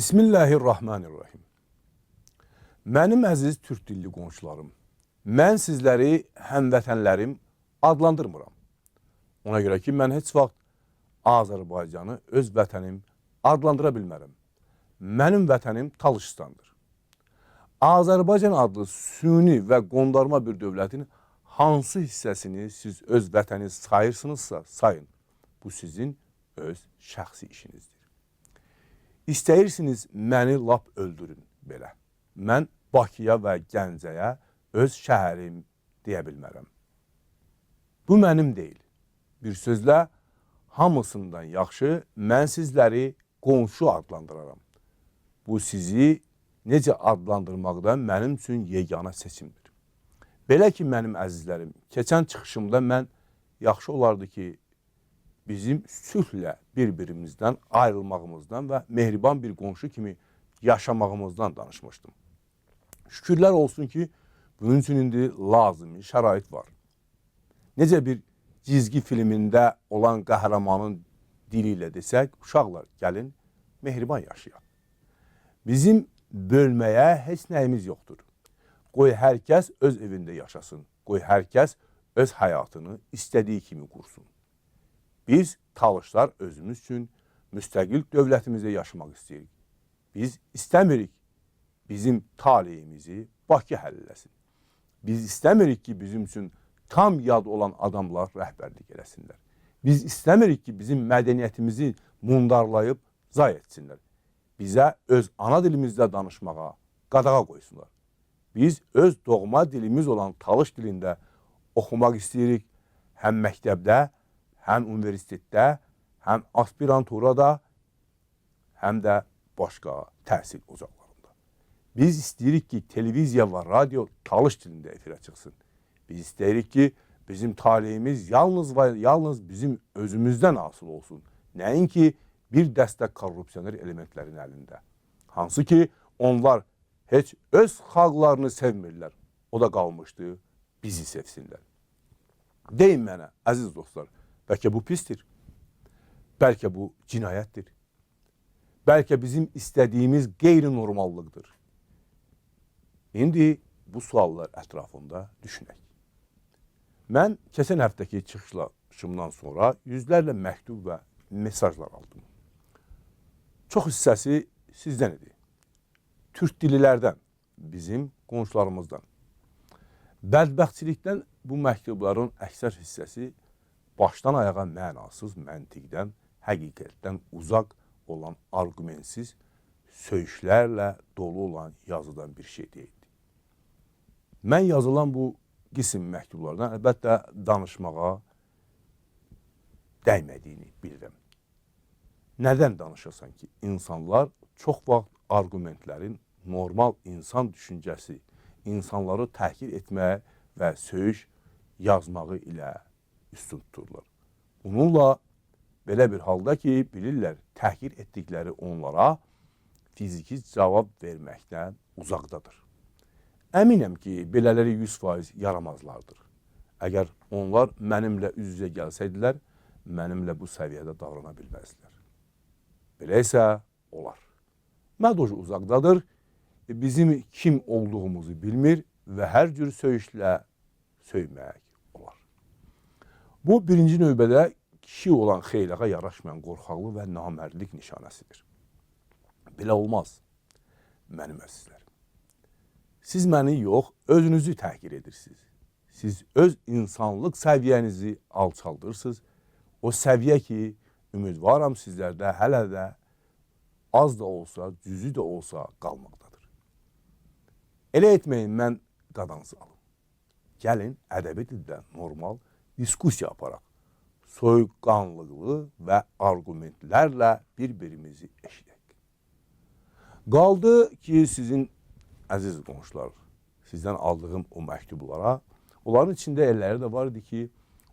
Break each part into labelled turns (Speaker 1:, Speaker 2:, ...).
Speaker 1: Bismillahirrahmanirrahim. Mənim əziz türk dilli qonşularım, mən sizləri həmvətənlərim adlandırmıram. Ona görə ki, mən heç vaxt Azərbaycanı öz vətənim adlandıra bilmərəm. Mənim vətənim Talışistandır. Azərbaycan adlı süni və qondarma bir dövlətin hansı hissəsini siz öz vətəniz sayırsınızsa sayın. Bu sizin öz şəxsi işinizdir. İstəyirsiniz məni lap öldürün belə. Mən Bakıya və Gəncəyə öz şəhərim deyə bilmərəm. Bu mənim deyil. Bir sözlə, hamısından yaxşı mən sizləri qonşu adlandıraram. Bu sizi necə adlandırmaqda mənim üçün yeganə seçimdir. Belə ki, mənim əzizlərim, keçən çıxışımda mən yaxşı olardı ki, bizim sülhlə bir-birimizdən ayrılmağımızdan və mehriban bir qonşu kimi yaşamağımızdan danışmışdım. Şükürlər olsun ki, bunun üçün indi lazımi şərait var. Necə bir cizgi filmində olan qəhrəmanın dili ilə desək, uşaqlar gəlin, mehriban yaşayaq. Bizim bölməyə heç nəyimiz yoxdur. Qoy hər kəs öz evində yaşasın. Qoy hər kəs öz həyatını istədiyi kimi qursun. Biz Talışlar özümüz üçün müstəqil dövlətimizdə yaşamaq istəyirik. Biz istəmirik bizim taleyimizi Bakı həll eləsin. Biz istəmirik ki, bizim üçün tam yad olan adamlar rəhbərlik eləsinlər. Biz istəmirik ki, bizim mədəniyyətimizi mundarlayıb zay etsinlər. Bizə öz ana dilimizdə danışmağa qadağa qoysunlar. Biz öz doğma dilimiz olan Talış dilində oxumaq istəyirik. Həm məktəbdə, həm universitetdə, həm aspiranturada, həm də başqa təhsil ocaqlarında. Biz istəyirik ki, televiziya və radio Talış dilində efirə çıxsın. Biz istəyirik ki, bizim taleyimiz yalnız və yalnız bizim özümüzdən asıl olsun. Nəinki bir dəstə korrupsioner elementlərin əlində. Hansı ki, onlar heç öz xalqlarını sevmirlər. O da qalmışdı, bizi sevsinlər. Deyin mənə, əziz dostlar, bəlkə bu pistir, bəlkə bu cinayətdir, bəlkə bizim istədiyimiz qeyri-normallıqdır. İndi bu suallar ətrafında düşünək. Mən keçən həftəki çıxışımdan sonra yüzlərlə məktub və mesajlar aldım. Çox hissəsi sizdən idi. Türk dililərdən, bizim qonşularımızdan. Bədbəxtçilikdən bu məktubların əksər hissəsi başdan ayağa mənasız məntiqdən, həqiqətdən uzaq olan arqumentsiz, söyüşlərlə dolu olan yazıdan bir şey deyildi. Mən yazılan bu qisim məktublardan əlbəttə danışmağa dəymədiyini bilirəm. Nədən danışasan ki, insanlar çox vaxt arqumentlərin normal insan düşüncəsi, insanları təhqir etməyə və söyüş yazmağı ilə üstün tuturlar. Bununla belə bir halda ki, bilirlər, təhqir etdikləri onlara fiziki cavab verməkdən uzaqdadır. Əminəm ki, belələri 100% yaramazlardır. Əgər onlar mənimlə üz-üzə gəlsəydilər, mənimlə bu səviyyədə davrana bilməzlər. Belə isə olar. Mədocu uzaqdadır, bizim kim olduğumuzu bilmir və hər cür söyüşlə söymək olar. Bu, birinci növbədə kişi olan xeylağa yaraşmayan qorxaqlı və namərdlik nişanəsidir. Belə olmaz, mənim əzizlərim. Siz məni yox, özünüzü təhqir edirsiniz. Siz öz insanlıq səviyyənizi alçaldırsınız. O səviyyə ki, ümidvaram sizlərdə hələ də az da olsa, cüzü də olsa qalmaqdadır. Elə etməyin, mən qadanızı alım. Gəlin, ədəbi dildə normal diskusiya aparaq. Soyuqqanlıqlı və arqumentlərlə bir-birimizi eşidək. Qaldı ki, sizin əziz qonşular, sizdən aldığım o məktublara, onların içində elləri də var idi ki,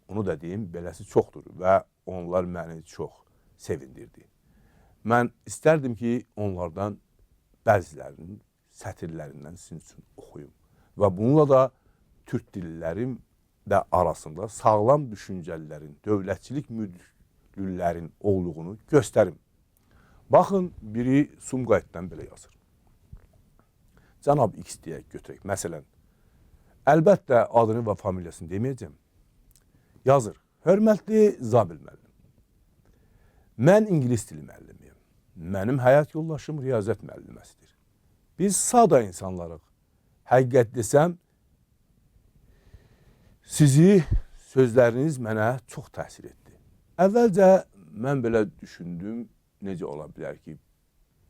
Speaker 1: onu da deyim, beləsi çoxdur və onlar məni çox sevindirdi. Mən istərdim ki, onlardan bəzilərinin sətirlərindən sizin üçün oxuyum və bununla da türk dillilərim də arasında sağlam düşüncəlilərin, dövlətçilik müdürlərin olduğunu göstərim. Baxın, biri Sumqayıtdan belə yazır. Cənab X deyə götürək. Məsələn, əlbəttə adını və familiyasını deməyəcəm. Yazır, hörmətli Zabil müəllim. Mən ingilis dili müəllimiyəm. Mənim həyat yoldaşım riyaziyyat müəlliməsidir. Biz sada insanlarıq. Həqiqət desəm, sizi sözləriniz mənə çox təsir etdi. Əvvəlcə mən belə düşündüm, necə ola bilər ki,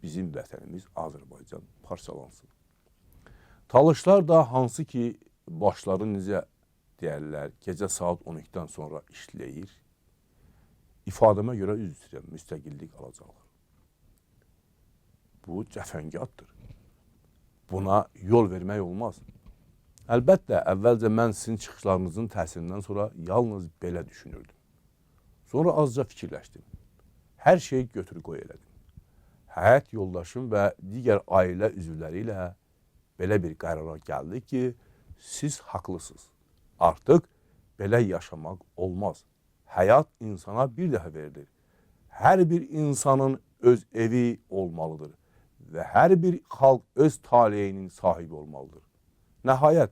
Speaker 1: bizim vətənimiz Azərbaycan parçalansın. Talışlar da hansı ki, başları necə deyərlər, gecə saat 12-dən sonra işləyir. İfadəmə görə üz istəyirəm, müstəqillik alacaqlar. Bu cəfəngiyatdır. Buna yol vermək olmaz. Əlbəttə, əvvəlcə mən sizin çıxışlarınızın təsirindən sonra yalnız belə düşünürdüm. Sonra azca fikirləşdim. Hər şeyi götür qoy elədim. Həyat yoldaşım və digər ailə üzvləri ilə belə bir qərara gəldi ki, siz haqlısınız. Artıq belə yaşamaq olmaz. Həyat insana bir dəfə verilir. Hər bir insanın öz evi olmalıdır və hər bir xalq öz taleyinin sahibi olmalıdır. Nəhayət,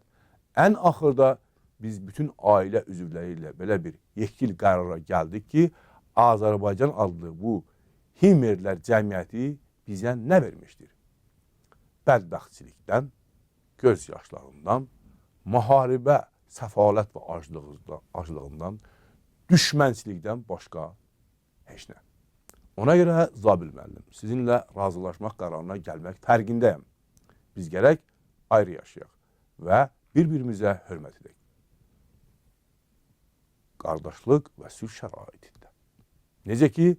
Speaker 1: ən axırda biz bütün ailə üzvləri ilə belə bir yekdil qərara gəldik ki, Azərbaycan adlı bu Himmerlər cəmiyyəti bizə nə vermişdir? Bədbəxtçilikdən, göz yaşlarından, müharibə, səfalət və aclığından, düşmənçilikdən başqa heç nə. Ona görə Zabil müəllim, sizinlə razılaşmaq qərarına gəlmək fərqindəyəm. Biz gərək ayrı yaşayaq və bir-birimizə hörmət edək. Qardaşlıq və sülh şəraitində. Necə ki,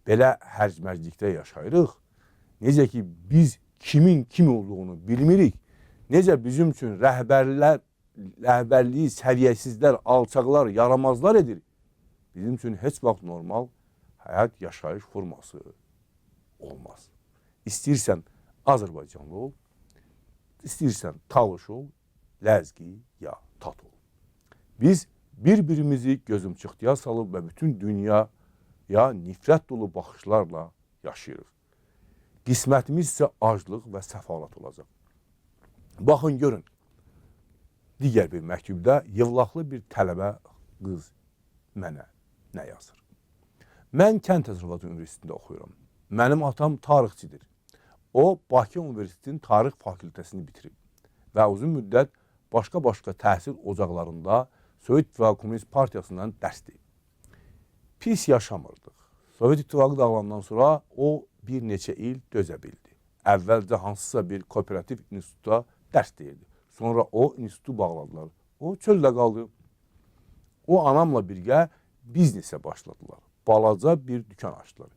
Speaker 1: belə hərc-mərclikdə yaşayırıq, necə ki, biz kimin kim olduğunu bilmirik, necə bizim üçün rəhbərliyi səviyyəsizlər, alçaqlar, yaramazlar edir, bizim üçün heç vaxt normal həyat yaşayış forması olmaz. İstəyirsən Azərbaycanlı ol, istəyirsən talış ol, ləzgi ya tat ol. Biz bir-birimizi gözümçıxtıya salıb və bütün dünya nifrət dolu baxışlarla yaşayırıq. Qismətimiz isə aclıq və səfalat olacaq. Baxın, görün, digər bir məktubda yıvlaqlı bir tələbə qız mənə nə yazır? Mən Kənd Təsərrüfatı Universitetində oxuyuram. Mənim atam tarixçidir. O, Bakı Universitetinin tarix fakültəsini bitirib və uzun müddət başqa-başqa təhsil ocaqlarında Sovet İttifaqı Komünist Partiyasından dərs deyib. Pis yaşamırdıq. Sovet İttifaqı dağılandan sonra o bir neçə il dözə bildi. Əvvəlcə hansısa bir kooperativ institutda dərs deyirdi. Sonra o institutu bağladılar. O çöldə qaldı. O anamla birgə biznesə başladılar. Balaca bir dükkan açdılar.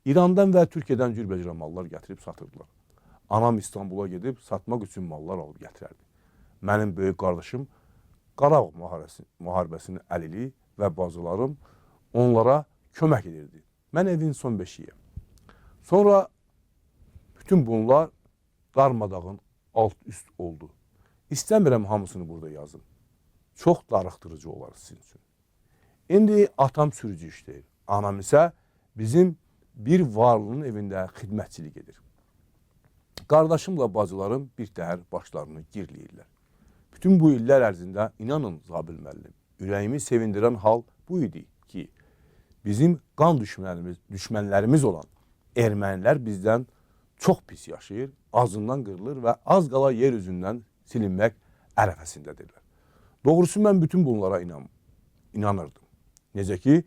Speaker 1: İrandan və Türkiyədən cürbəcürə mallar gətirib satırdılar. Anam İstanbula gedib satmaq üçün mallar alıb gətirərdi. Mənim böyük qardaşım Qarabağ müharibəsinin əlili və bacılarım onlara kömək edirdi. Mən evin son beşiyəm. Sonra bütün bunlar darmadağın alt-üst oldu. İstəmirəm hamısını burada yazın. Çox darıxdırıcı olar sizin üçün. İndi atam sürücü işləyir. Anam isə bizim bir varlının evində xidmətçilik edir. Qardaşımla bacılarım bir təhər başlarını girləyirlər. Bütün bu illər ərzində inanın Zabil müəllim, ürəyimi sevindirən hal bu idi ki, bizim qan düşmənlərimiz olan ermənilər bizdən çox pis yaşayır, azından qırılır və az qala yer üzündən silinmək ərəfəsindədirlər. Doğrusu mən bütün bunlara inanırdım. Necə ki,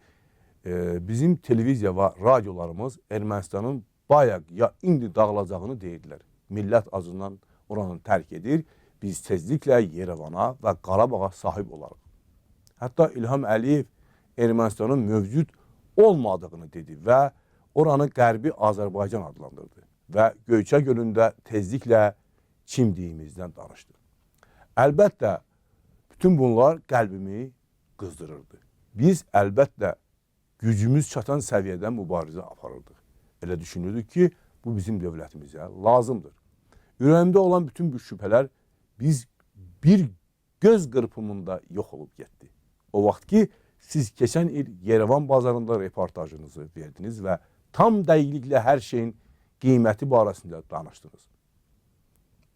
Speaker 1: bizim televiziya və radiolarımız Ermənistanın bayaq ya indi dağılacağını deyirdilər. Millət acından oranı tərk edir, biz tezliklə Yerevana və Qarabağa sahib olarıq. Hətta İlham Əliyev Ermənistanın mövcud olmadığını dedi və oranı Qərbi Azərbaycan adlandırdı və Göyçə gölündə tezliklə çimdiyimizdən danışdı. Əlbəttə, bütün bunlar qəlbimi qızdırırdı. Biz əlbəttə gücümüz çatan səviyyədən mübarizə aparırdıq. Elə düşünürdük ki, bu bizim dövlətimizə lazımdır. Ürəyimdə olan bütün bu şübhələr biz bir göz qırpımında yox olub getdi. O vaxt ki, siz keçən il Yerevan bazarında reportajınızı verdiniz və tam dəqiqliklə hər şeyin qiyməti barəsində danışdınız.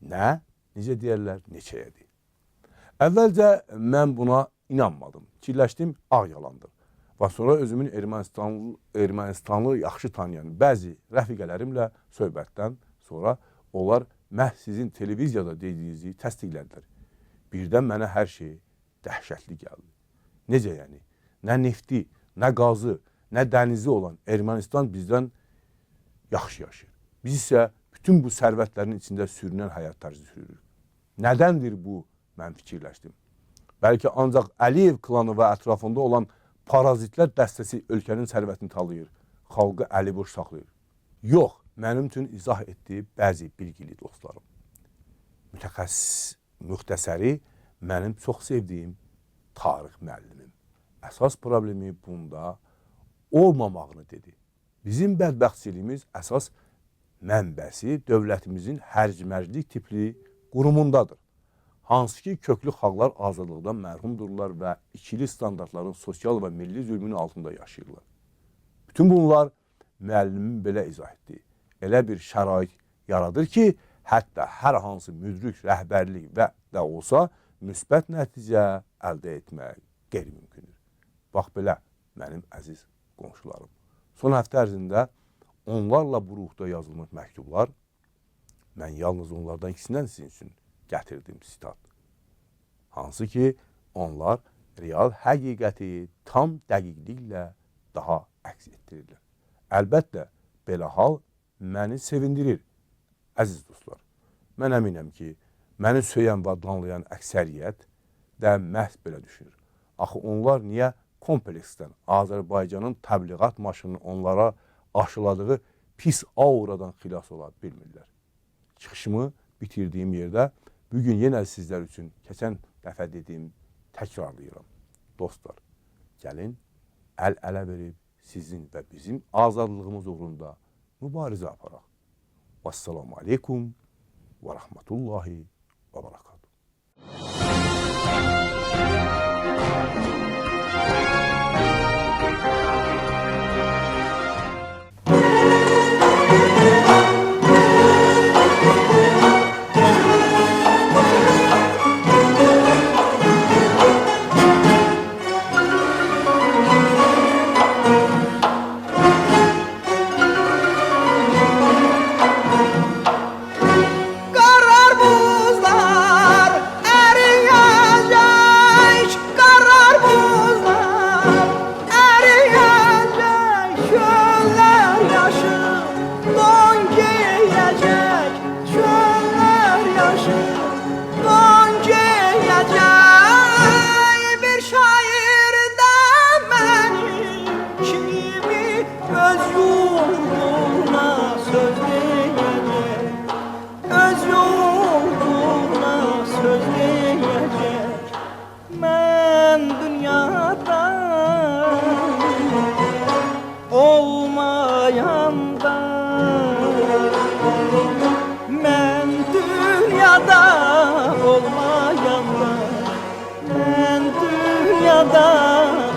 Speaker 1: Nə? Necə deyərlər? Neçəyədir? Əvvəlcə mən buna inanmadım. Fikirləşdim, ağ yalandır. Və sonra özümün Ermənistanlı yaxşı tanıyan bəzi rəfiqələrimlə söhbətdən sonra onlar məhz sizin televiziyada dediyinizi təsdiqlədilər. Birdən mənə hər şey dəhşətli gəldi. Necə yəni? Nə nefti, nə qazı, nə dənizi olan Ermənistan bizdən yaxşı yaşayır. Biz isə bütün bu sərvətlərin içində sürünən həyat tərzi sürürük. Nədəndir bu? Mən fikirləşdim. Bəlkə ancaq Əliyev klanı və ətrafında olan parazitlər dəstəsi ölkənin sərvətini talayır, xalqı əliboş saxlayır. Yox, mənim üçün izah etdiyi bəzi bilgili dostlarım. Müxtəsəri mənim çox sevdiyim tarix müəllimim. Əsas problemi bunda olmamağını dedi. Bizim bədbəxtçiliyimiz əsas mənbəsi dövlətimizin hərc-mərclik tipli qurumundadır. Hansı ki, köklü xalqlar azadlıqdan mərhumdurlar və ikili standartların sosial və milli zülmünün altında yaşayırlar. Bütün bunlar müəllimin belə izah etdiyi elə bir şərait yaradır ki, hətta hər hansı müdrik rəhbərlik və də olsa müsbət nəticə əldə etmək qeyri-mümkündür. Bax belə, mənim əziz qonşularım. Son həftə ərzində onlarla bu ruhda yazılmış məktublar, mən yalnız onlardan ikisindən sizin üçün gətirdim sitat. Hansı ki, onlar real həqiqəti tam dəqiqliklə daha əks etdirirlər. Əlbəttə, belə hal məni sevindirir, əziz dostlar. Mən əminəm ki, məni söyən və danlayan əksəriyyət də məhz belə düşünür. Axı onlar niyə kompleksdən Azərbaycanın təbliğat maşınının onlara aşıladığı pis auradan xilas ola bilmirlər? Çıxışımı bitirdiyim yerdə bugün yenə sizlər üçün keçən dəfə dediyim təkrarlayıram. Dostlar, gəlin əl-ələ verib sizin və bizim azadlığımız uğrunda mübarizə aparaq. Vəssalamu aleykum və rəhmətullahi və barakatuhu.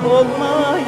Speaker 2: Olmayanda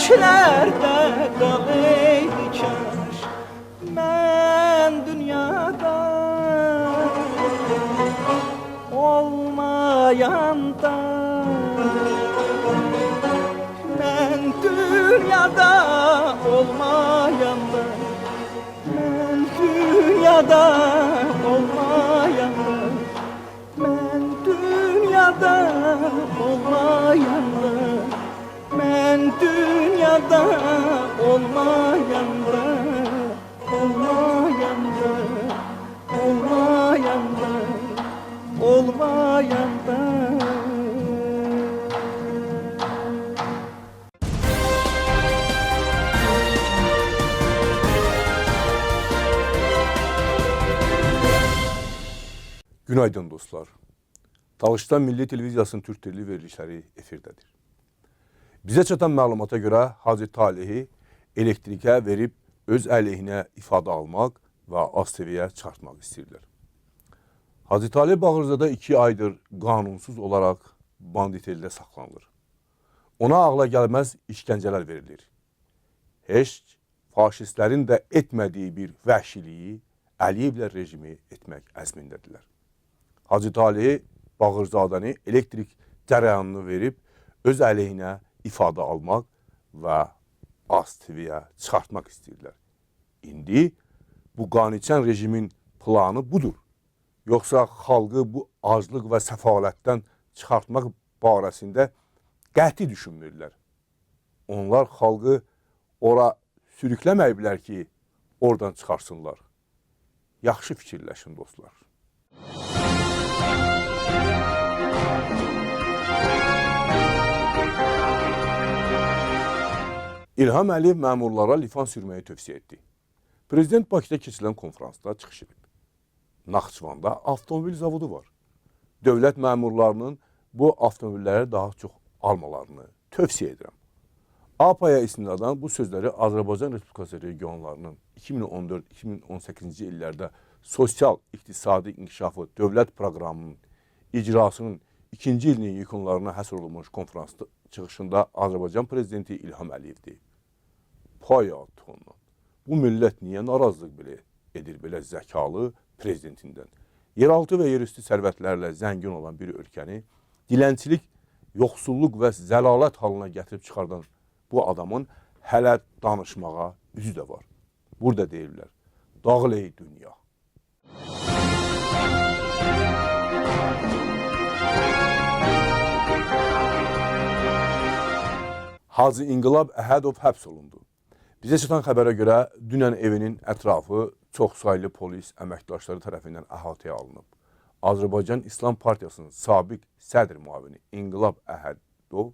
Speaker 2: göklerde kaleydi kaş. Ben dünyada olmayanda, ben dünyada olmayanda, ben dünyada olmayanda, ben dünyada olmayanda, ben dünyada olmayanda, olmayanda, olmayanda, olmayanda.
Speaker 1: Günaydın dostlar. Dağıstan Milli Televiziyasının Türk dilli verilişləri efirdədir. Bizə çatan məlumata görə Hacı Talehi elektrikə verib öz əleyhinə ifadə almaq və ASTV-yə çıxartmaq istəyirlər. Hacı Talih Bağırzada 2 aydır qanunsuz olaraq banditeldə saxlanılır. Ona ağla gəlməz işgəncələr verilir. Heç faşistlərin də etmədiyi bir vəhşiliyi Əliyevlər rejimi etmək əzmindədirlər. Hacı Talih Bağırzadəni elektrik cərəyanını verib öz əleyhinə ifadə almaq və ASTV-yə çıxartmaq istəyirlər. İndi bu qaniçən rejimin planı budur. Yoxsa xalqı bu aclıq və səfalətdən çıxartmaq barəsində qəti düşünmürlər. Onlar xalqı ora sürükləməyiblər ki, oradan çıxarsınlar. Yaxşı fikirləşin dostlar. İlham Əliyev məmurlara lifan sürməyi tövsiyə etdi. Prezident Bakıda keçirilən konferansda çıxış edib. Naxçıvanda avtomobil zavodu var. Dövlət məmurlarının bu avtomobilləri daha çox almalarını tövsiyə edirəm. APA'ya istinadən bu sözləri Azərbaycan Respublikası regionlarının 2014-2018-ci illərdə sosial-iqtisadi inkişafı dövlət proqramının icrasının 2-ci ilinin yekunlarına həsr olunmuş konferans çıxışında Azərbaycan Prezidenti İlham Əliyev deyib. Ondan. Bu millət niyə narazılıq belə edir belə zəkalı prezidentindən? Yeraltı və yerüstü sərvətlərlə zəngin olan bir ölkəni dilənçilik, yoxsulluq və zəlalət halına gətirib çıxardan bu adamın hələ danışmağa üzü də var. Burada deyirlər, dağıl ey dünya. Hacı İnqilab Əhədov həbs olundu. Bizə çatan xəbərə görə dünən evinin ətrafı çoxsaylı polis əməkdaşları tərəfindən əhatəyə alınıb. Azərbaycan İslam Partiyasının sabiq sədr müavini İnqilab Əhədov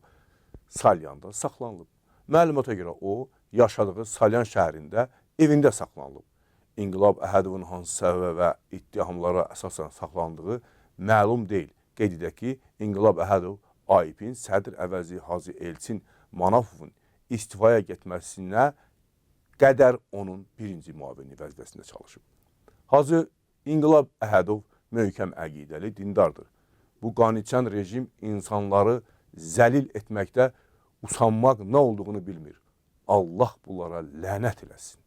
Speaker 1: Salyanda saxlanılıb. Məlumata görə o, yaşadığı Salyan şəhərində evində saxlanılıb. İnqilab Əhədovun hansı səbəbə və ittihamlara əsasən saxlandığı məlum deyil. Qeyd edək ki, İnqilab Əhədov AİP-in sədr əvəzi Hacı Elçin Manafovun istifaya getməsinə qədər onun birinci müavini vəzifəsində çalışıb. Hacı İnqilab Əhədov möhkəm əqidəli dindardır. Bu qaniçən rejim insanları zəlil etməkdə usanmaq nə olduğunu bilmir. Allah bunlara lənət eləsin.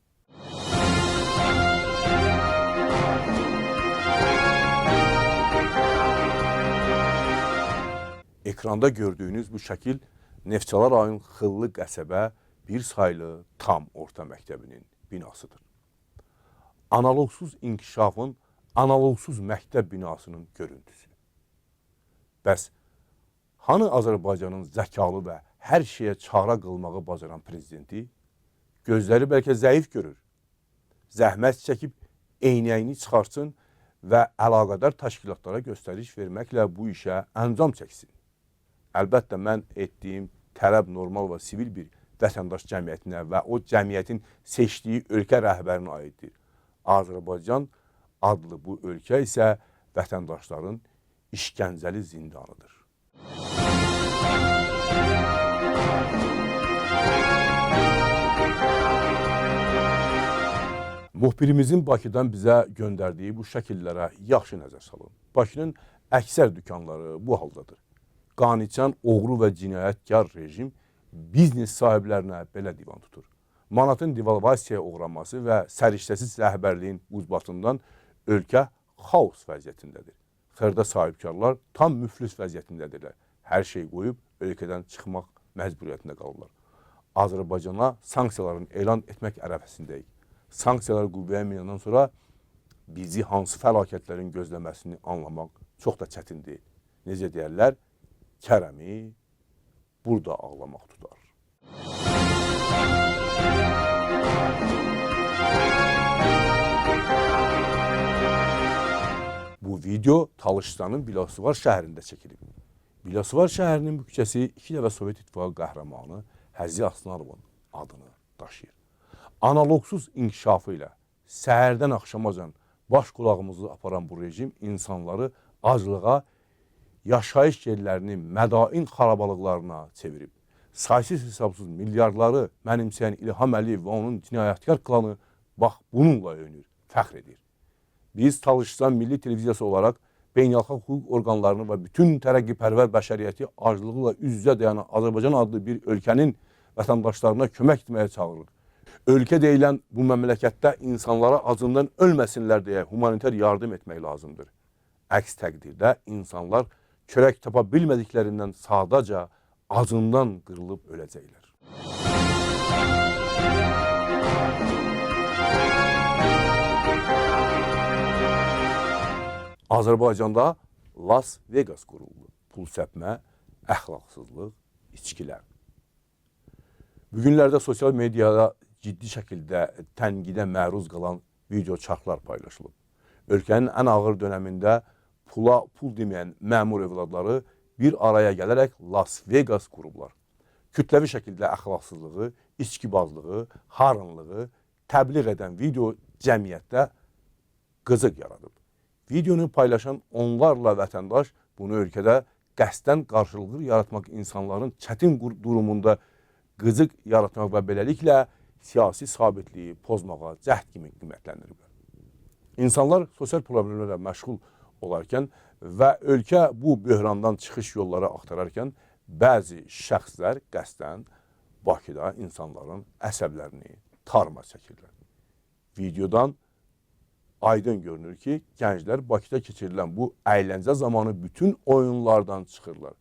Speaker 1: Ekranda gördüyünüz bu şəkil Neftçala rayon Xıllı qəsəbə bir saylı tam orta məktəbinin binasıdır. Analogsuz inkişafın analogsuz məktəb binasının görüntüsü. Bəs hanı Azərbaycanın zəkalı və hər şeyə çara qılmağı bacaran prezidenti? Gözləri bəlkə zəif görür. Zəhmət çəkib eynəyini çıxarsın və əlaqədar təşkilatlara göstəriş verməklə bu işə əncam çəksin. Əlbəttə, mən etdiyim tələb normal və sivil bir vətəndaş cəmiyyətinə və o cəmiyyətin seçdiyi ölkə rəhbərinə aiddir. Azərbaycan adlı bu ölkə isə vətəndaşların işgəncəli zindanıdır. Muxbirimizin Bakıdan bizə göndərdiyi bu şəkillərə yaxşı nəzər salın. Bakının əksər dükanları bu haldadır. Qaniçən, oğru və cinayətkar rejim biznes sahiblərinə belə divan tutur. Manatın devalvasiyaya uğraması və səriştəsiz rəhbərliyin uzbatından ölkə xaos vəziyyətindədir. Xırda sahibkarlar tam müflis vəziyyətindədirlər. Hər şey qoyub ölkədən çıxmaq məcburiyyətində qalırlar. Azərbaycana sanksiyaların elan etmək ərəfəsindəyik. Sanksiyalar qüvvəyə minəndən sonra bizi hansı fəlakətlərin gözləməsini anlamaq çox da çətindir. Necə deyərlər, kərəmi burada ağlamaq tutar. Bu video Talışstanın Biləsuvar şəhərində çəkilib. Biləsuvar şəhərinin bu küçəsi iki dəfə Sovet İttifaqı qəhrəmanı Həzi Aslanovun adını daşıyır. Analogsuz inkişafı ilə səhərdən axşamacan baş qulağımızı aparan bu rejim insanları aclığa, yaşayış yerlərini mədain xarabalıqlarına çevirib. Saysız hesabsız milyardları mənimsəyən İlham Əliyev və onun cinayətkar klanı bax bununla övünür, fəxr edir. Biz Talışstan Milli Televiziyası olaraq beynəlxalq hüquq orqanlarını və bütün tərəqqipərvər bəşəriyyəti aclıqla üz-üzə dayanan Azərbaycan adlı bir ölkənin vətəndaşlarına kömək etməyə çağırırıq. Ölkə deyilən bu məmləkətdə insanlara acından ölməsinlər deyə humanitar yardım etmək lazımdır. Əks təqdirdə insanlar çörək tapa bilmədiklərindən sadəcə acından qırılıb öləcəklər. Azərbaycanda Las Vegas quruldu. Pul səpmə, əxlaqsızlıq, içkilər. Bugünlərdə sosial mediada ciddi şəkildə tənqidə məruz qalan video çarxlar paylaşılıb. Ölkənin ən ağır dönəmində pula pul deməyən məmur evladları bir araya gələrək Las Vegas qurublar. Kütləvi şəkildə əxlaqsızlığı, içkibazlığı, harınlığı təbliğ edən video cəmiyyətdə qızıq yaradıb. Videonu paylaşan onlarla vətəndaş bunu ölkədə qəsdən qarşılıqlı yaratmaq insanların çətin durumunda qızıq yaratmaq və beləliklə siyasi sabitliyi pozmağa cəhd kimi qiymətləndiriblər. İnsanlar sosial problemlərlə məşğul olarkən və ölkə bu böhrandan çıxış yolları axtararkən bəzi şəxslər qəsdən Bakıda insanların əsəblərini tarma çəkirlər. Videodan aydın görünür ki, gənclər Bakıda keçirilən bu əyləncə zamanı bütün oyunlardan çıxırlar.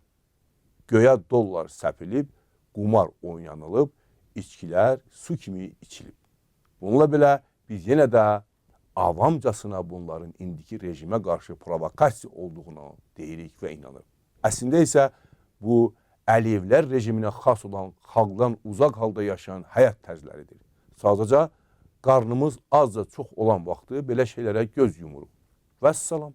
Speaker 1: Göyə dollar səpilib, qumar oynanılıb, içkilər su kimi içilib. Bununla belə biz yenə də avamcasına bunların indiki rejimə qarşı provokasiya olduğunu deyirik və inanırıq. Əslində isə bu Əliyevlər rejiminə xas olan xalqdan uzaq halda yaşayan həyat tərzləridir. Sadəcə qarnımız azca çox olan vaxtı belə şeylərə göz yumuruq. Vəssalam.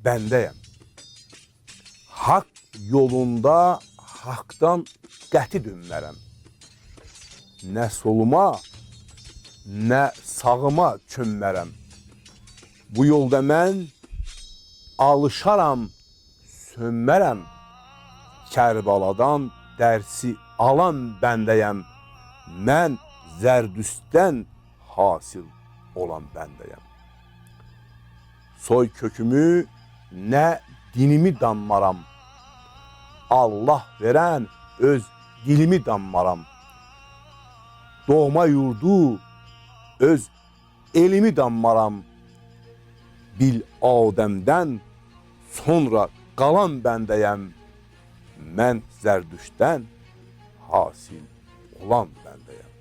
Speaker 1: Bəndəyəm. Haqq yolunda haqdan qəti dönmərəm. Nə soluma, nə sağıma çönmərəm. Bu yolda mən alışaram, sönmərəm. Kərbaladan dərsi alan bəndəyəm. Mən Zərdüstdən hasil olan bəndəyəm. Soy kökümü nə dinimi danmaram. Allah verən öz dilimi danmaram. Doğma yurdu öz elimi danmaram. Bil Adəmdən sonra qalan bəndəyəm. Mən Zərdüştdən hasil olan bəndəyəm.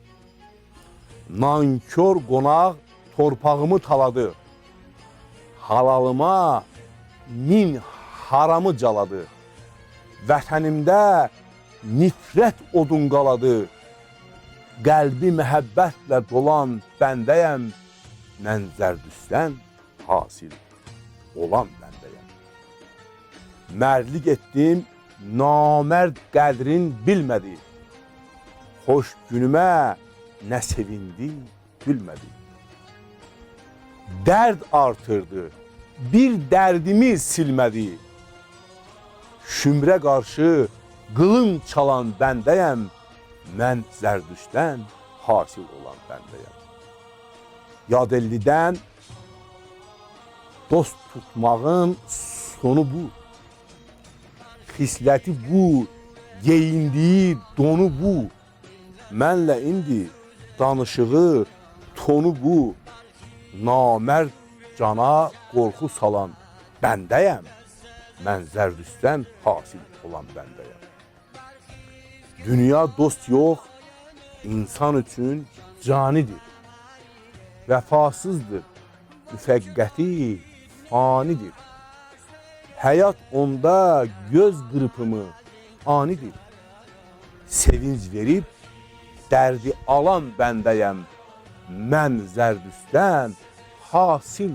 Speaker 1: Nankör qonaq torpağımı taladı. Halalıma min haramı caladı. Vətənimdə nifrət odun qaladı. Qəlbi məhəbbətlə dolan bəndəyəm. Mən Zərdüstdən hasil olan bəndəyəm. Mərdlik etdim, namərd qədrin bilmədi. Xoş günümə nə sevindi, gülmədi. Dərd artırdı, bir dərdimi silmədi. Şümrə qarşı qılın çalan bəndəyəm. Mən Zərdüstdən hasil olan bəndəyəm. Yadellidən dost tutmağın sonu bu. Xisləti bu, geyindiyi donu bu. Mənlə indi danışığı tonu bu. Namərd cana qorxu salan bəndəyəm. Mən Zərdüstdən hasil olan bəndəyəm. Dünya dost yox, insan üçün canidir. Vəfasızdır, müfəqqəti fanidir. Həyat onda göz qırpımı anidir. Sevinç verib, dərdi alan bəndəyəm. Mən Zərdüstdən hasil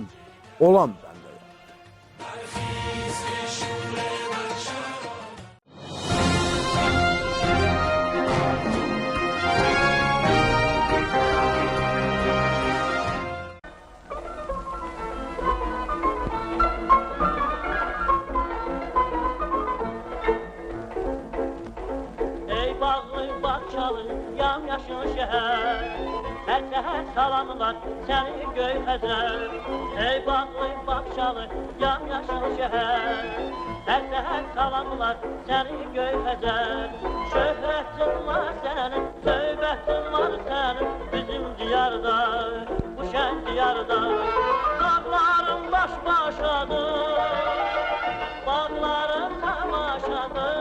Speaker 1: olan bəndəyəm.
Speaker 3: Yamyaşıl şəhər, hər səhər salamlar səni göy xəzər. Ey bağlı baxşalı, yamyaşıl şəhər, hər səhər salamlar səni göy xəzər. Şöhrətin var sənin, söhbətin var sənin, bizim diyarda, bu şən diyarda. Dağların baş başadır, bağların tamaşadır.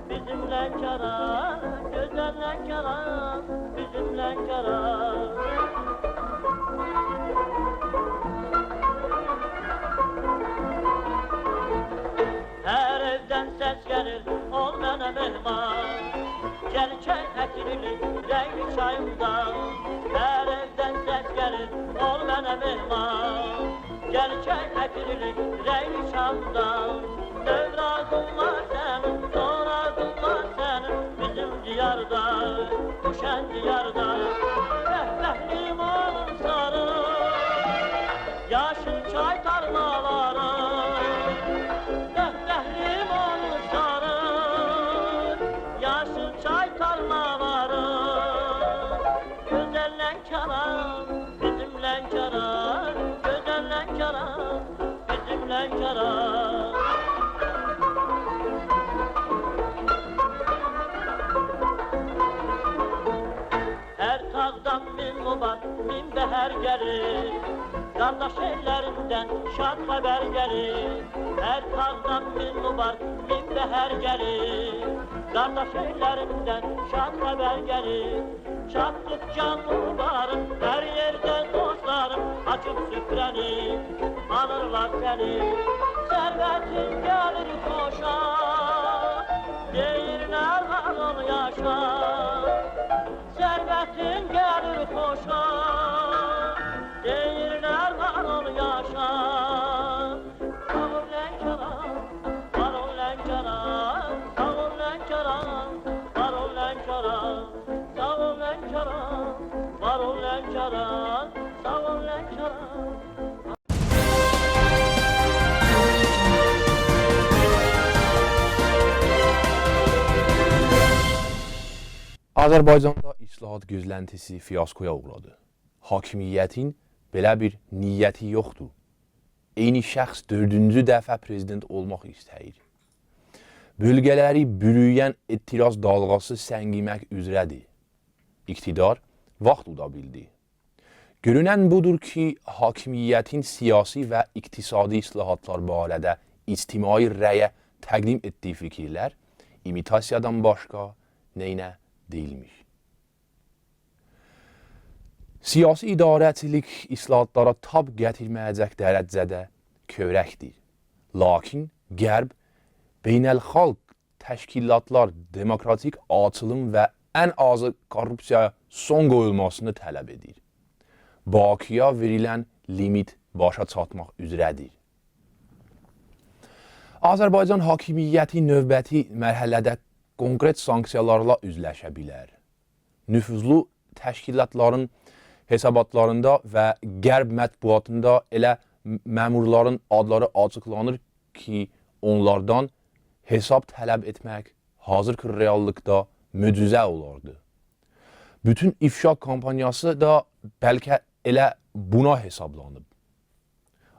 Speaker 3: Bizim Lənkəran, gözəl Lənkəran, bizim Lənkəran. Hər evdən səs gəlir, ol mənə mehman. Gəlkən ətirilir, rəngli çayımdan. Hər evdən səs gəlir, ol mənə mehman. Gəlkən ətirilir, rəngli çayımdan. Dövrazın var sənin, dorazın var sənin, bizim diyarda, bu şən diyarda. Rəhbəhli limanın sarı, yaşıl çay tarlaları. Rəhbəhli limanın sarı, yaşıl çay tarlaları. Gözəl Lənkəran, bizim Lənkəran, gözəl Lənkəran, bizim Lənkəran. Min bəhər gəlir, qardaş ellərindən şad xəbər gəlir. Hər tağdan min nubar, min bəhər gəlir, qardaş ellərindən şad xəbər gəlir. Çatdıq canlılarım, hər yerdə dostlarım, açıb süfrəni, anırlar səni. Sərvətin gəlir xoşa, deyirlər ağıl yaşa. Sərvətin gəlir xoşa, deyirlər ağıl yaşa. Sağ ol Lənkəran, var ol Lənkəran, sağ ol Lənkəran, var ol Lənkəran. Sağ ol Lənkəran, var ol Lənkəran, sağ ol Lənkəran.
Speaker 4: Azərbaycanda islahat gözləntisi fiyaskoya uğradı. Hakimiyyətin belə bir niyyəti yoxdur. Eyni şəxs 4-cü dəfə prezident olmaq istəyir. Bölgələri bürüyən etiraz dalğası səngimək üzrədir. İqtidar vaxt uda bildi. Görünən budur ki, hakimiyyətin siyasi və iqtisadi islahatlar barədə ictimai rəyə təqdim etdiyi fikirlər imitasiyadan başqa neynə deyilmiş. Siyasi idarəçilik islahatlara tab gətirməyəcək dərəcədə kövrəkdir. Lakin Qərb beynəlxalq təşkilatlar demokratik açılım və ən azı korrupsiyaya son qoyulmasını tələb edir. Bakıya verilən limit başa çatmaq üzrədir. Azərbaycan hakimiyyəti növbəti mərhələdə konkret sanksiyalarla üzləşə bilər. Nüfuzlu təşkilatların hesabatlarında və Qərb mətbuatında elə məmurların adları açıqlanır ki, onlardan hesab tələb etmək hazırki reallıqda möcüzə olardı. Bütün ifşa kampaniyası da bəlkə elə buna hesablanıb.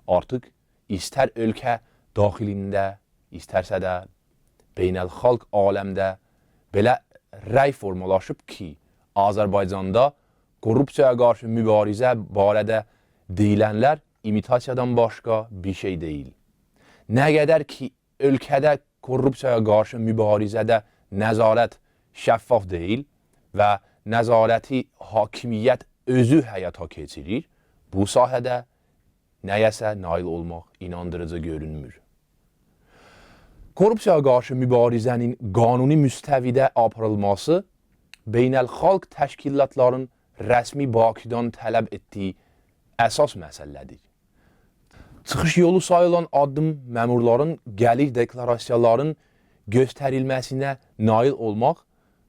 Speaker 4: Artıq istər ölkə daxilində, istərsə də beynəlxalq aləmdə belə rəy formalaşıb ki, Azərbaycanda korrupsiyaya qarşı mübarizə barədə deyilənlər imitasiyadan başqa bir şey deyil. Nə qədər ki, ölkədə korrupsiyaya qarşı mübarizədə nəzarət şəffaf deyil və nəzarəti hakimiyyət özü həyata keçirir, bu sahədə nəyəsə nail olmaq inandırıcı görünmür. Korrupsiyaya qarşı mübarizənin qanuni müstəvidə aparılması beynəlxalq təşkilatların rəsmi Bakıdan tələb etdiyi əsas məsələdir. Çıxış yolu sayılan addım məmurların gəlir deklarasiyaların göstərilməsinə nail olmaq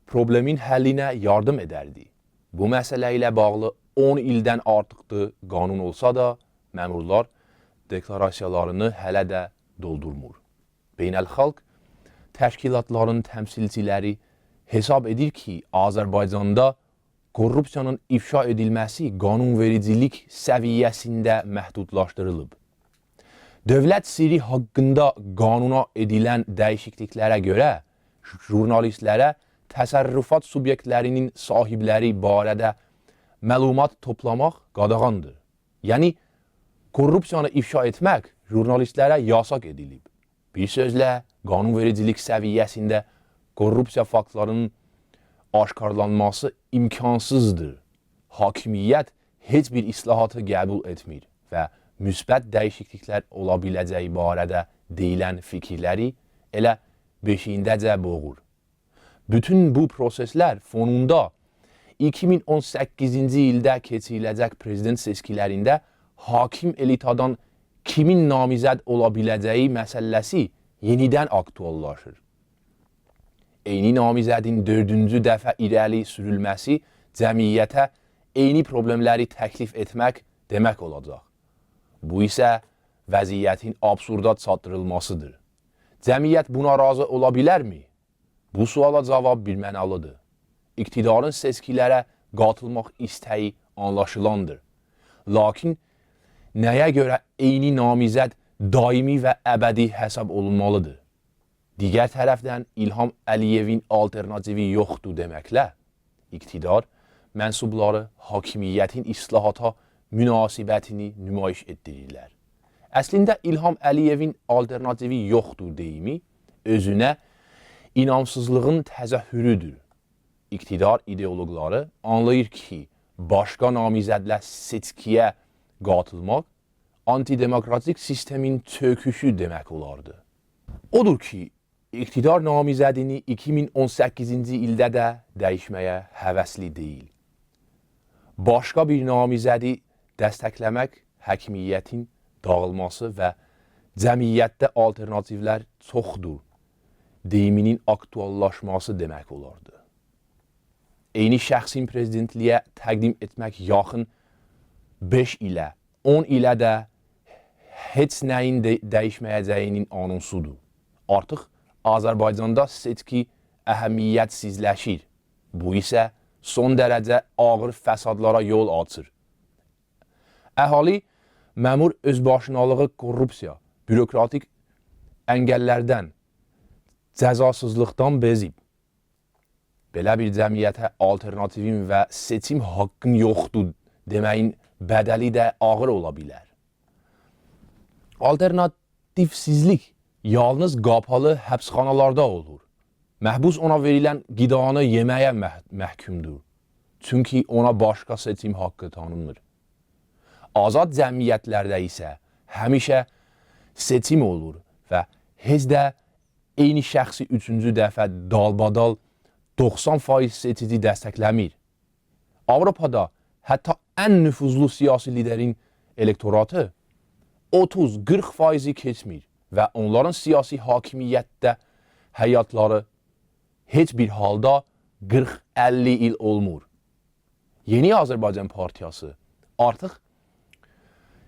Speaker 4: problemin həllinə yardım edərdi. Bu məsələ ilə bağlı 10 ildən artıqdır qanun olsa da, məmurlar deklarasiyalarını hələ də doldurmur. Beynəlxalq təşkilatların təmsilçiləri hesab edir ki, Azərbaycanda korrupsiyanın ifşa edilməsi qanunvericilik səviyyəsində məhdudlaşdırılıb. Dövlət sirri haqqında qanuna edilən dəyişikliklərə görə jurnalistlərə təsərrüfat subyektlərinin sahibləri barədə məlumat toplamaq qadağandır. Yəni, korrupsiyanı ifşa etmək jurnalistlərə yasaq edilib. Bir sözlə, qanunvericilik səviyyəsində korrupsiya faktlarının aşkarlanması imkansızdır. Hakimiyyət heç bir islahatı qəbul etmir və müsbət dəyişikliklər ola biləcəyi barədə deyilən fikirləri elə beşiyindəcə boğur. Bütün bu proseslər fonunda 2018-ci ildə keçiriləcək prezident seçkilərində hakim elitadan kimin namizəd ola biləcəyi məsələsi yenidən aktuallaşır. Eyni namizədin 4-cü dəfə irəli sürülməsi cəmiyyətə eyni problemləri təklif etmək demək olacaq. Bu isə vəziyyətin absurda çatdırılmasıdır. Cəmiyyət buna razı ola bilərmi? Bu suala cavab birmənalıdır. İqtidarın seçkilərə qatılmaq istəyi anlaşılandır. Lakin nəyə görə eyni namizəd daimi və əbədi hesab olunmalıdır? Digər tərəfdən İlham Əliyevin alternativi yoxdur deməklə, iqtidar mənsubları hakimiyyətin islahata münasibətini nümayiş etdirirlər. Əslində İlham Əliyevin alternativi yoxdur deyimi özünə inamsızlığın təzəhürüdür. İqtidar ideoloqları anlayır ki, başqa namizədlə seçkiyə qatılmaq antidemokratik sistemin çöküşü demək olardı. Odur ki, iqtidar namizədini 2018-ci ildə də dəyişməyə həvəsli deyil. Başqa bir namizədi dəstəkləmək hakimiyyətin dağılması və cəmiyyətdə alternativlər çoxdur deyiminin aktuallaşması demək olardı. Eyni şəxsin prezidentliyə təqdim etmək yaxın 5 ilə, 10 ilə də heç nəyin dəyişməyəcəyinin anonsudur. Artıq Azərbaycanda seçki əhəmiyyətsizləşir. Bu isə son dərəcə ağır fəsadlara yol açır. Əhali məmur özbaşınalığı korrupsiya, bürokratik əngəllərdən, cəzasızlıqdan bezib. Belə bir cəmiyyətə alternativin və seçim haqqın yoxdur deməyin bədəli də ağır ola bilər. Alternativsizlik yalnız qapalı həbsxanalarda olur. Məhbus ona verilən qidanı yeməyə məhkumdur. Çünki ona başqa seçim haqqı tanınmır. Azad cəmiyyətlərdə isə həmişə seçim olur və heç də eyni şəxsi üçüncü dəfə dalbadal 90% seçici dəstəkləmir. Avropada hətta ən nüfuzlu siyasi liderin elektoratı 30-40% keçmir və onların siyasi hakimiyyətdə həyatları heç bir halda 40-50 il olmur. Yeni Azərbaycan Partiyası artıq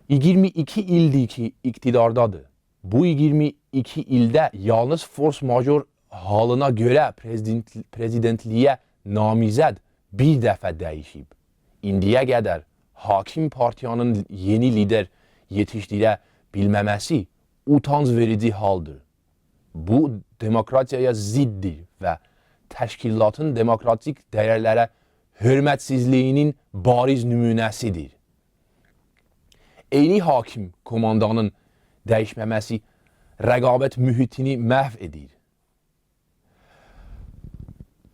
Speaker 4: 22 ildir ki iktidardadır. Bu 22 ildə yalnız force major halına görə prezidentliyə namizəd bir dəfə dəyişib. İndiyə qədər hakim partiyanın yeni lider yetişdirə bilməməsi utanc verici haldır. Bu demokratiyaya ziddir və təşkilatın demokratik dəyərlərə hörmətsizliyinin bariz nümunəsidir. Eyni hakim komandanın dəyişməməsi rəqabət mühitini məhv edir.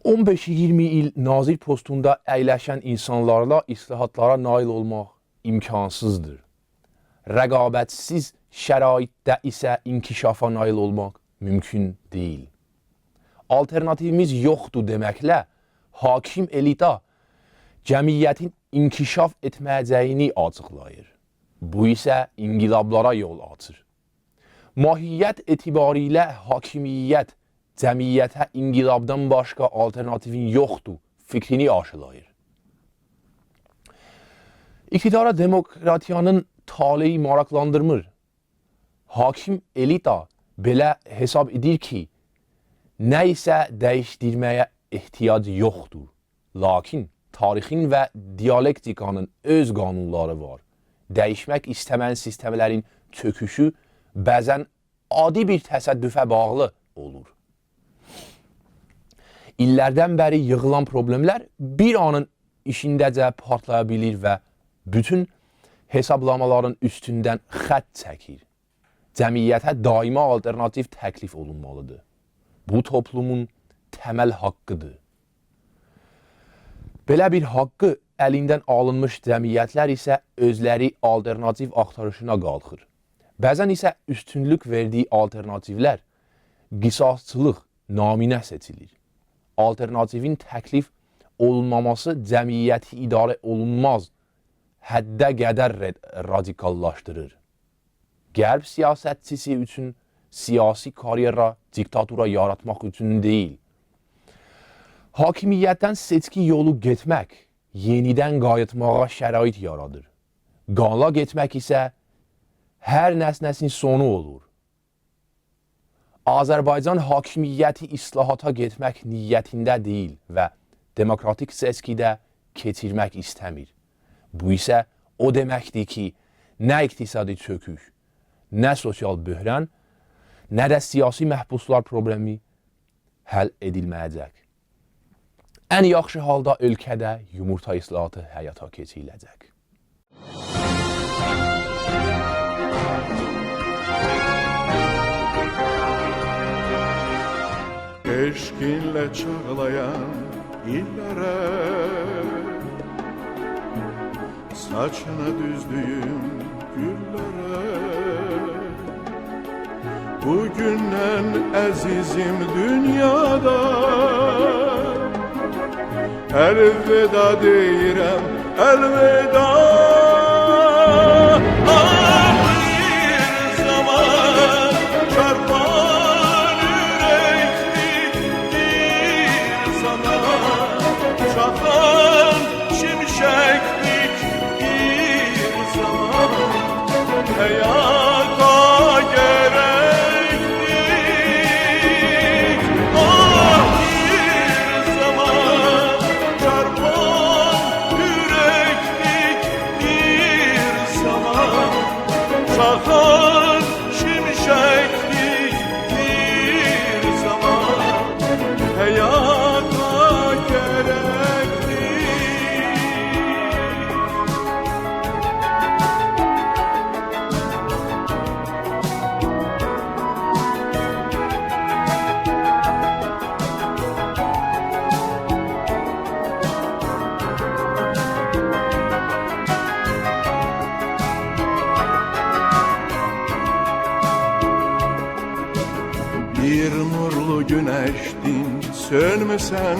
Speaker 4: 15-20 il nazir postunda əyləşən insanlarla islahatlara nail olmaq imkansızdır. Rəqabətsiz şəraitdə isə inkişafa nail olmaq mümkün deyil. Alternativimiz yoxdur deməklə hakim elita cəmiyyətin inkişaf etməyəcəyini açıqlayır. Bu isə inqilablara yol açır. Mahiyyət etibarilə hakimiyyət cəmiyyətə inqilabdan başqa alternativin yoxdur fikrini aşılayır. İqtidara demokratiyanın taleyi maraqlandırmır. Hakim elita belə hesab edir ki, nə isə dəyişdirməyə ehtiyac yoxdur. Lakin tarixin və dialektikanın öz qanunları var. Dəyişmək istəmən sistemlərin çöküşü bəzən adi bir təsəddüfə bağlı olur. İllərdən bəri yığılan problemlər bir anın işindəcə partlaya bilir və bütün hesablamaların üstündən xətt çəkir. Cəmiyyətə daima alternativ təklif olunmalıdır. Bu toplumun təməl haqqıdır. Belə bir haqqı əlindən alınmış cəmiyyətlər isə özləri alternativ axtarışına qalxır. Bəzən isə üstünlük verdiyi alternativlər qisasçılıq naminə seçilir. Alternativin təklif olunmaması cəmiyyəti idarə olunmaz həddə qədər radikallaşdırır. Qərb siyasətçisi üçün siyasi karyera, diktatura yaratmaq üçün deyil. Hakimiyyətdən seçki yolu getmək yenidən qayıtmağa şərait yaradır. Qanla getmək isə hər nəsnəsin sonu olur. Azərbaycan hakimiyyəti islahata getmək niyyətində deyil və demokratik seçkidə keçirmək istəmir. Bu isə o deməkdir ki, nə iqtisadi çöküş, nə sosial böhran, nə də siyasi məhbuslar problemi həll edilməyəcək. Ən yaxşı halda ölkədə yumurta islahatı həyata keçiriləcək.
Speaker 5: Eşkinle çağlayan illere saçına düzdüğüm güllere bugünden əzizim dünyada elveda deyirəm, elveda. Bir zaman çarpan yürekli bir zaman çakan şimşeklik bir zaman hayata gerekli. Bir zaman çarpan yüreklik bir zaman çakan şimşeklik bir zaman hayata gerekli. bir nurlu güneştin sönmüsen,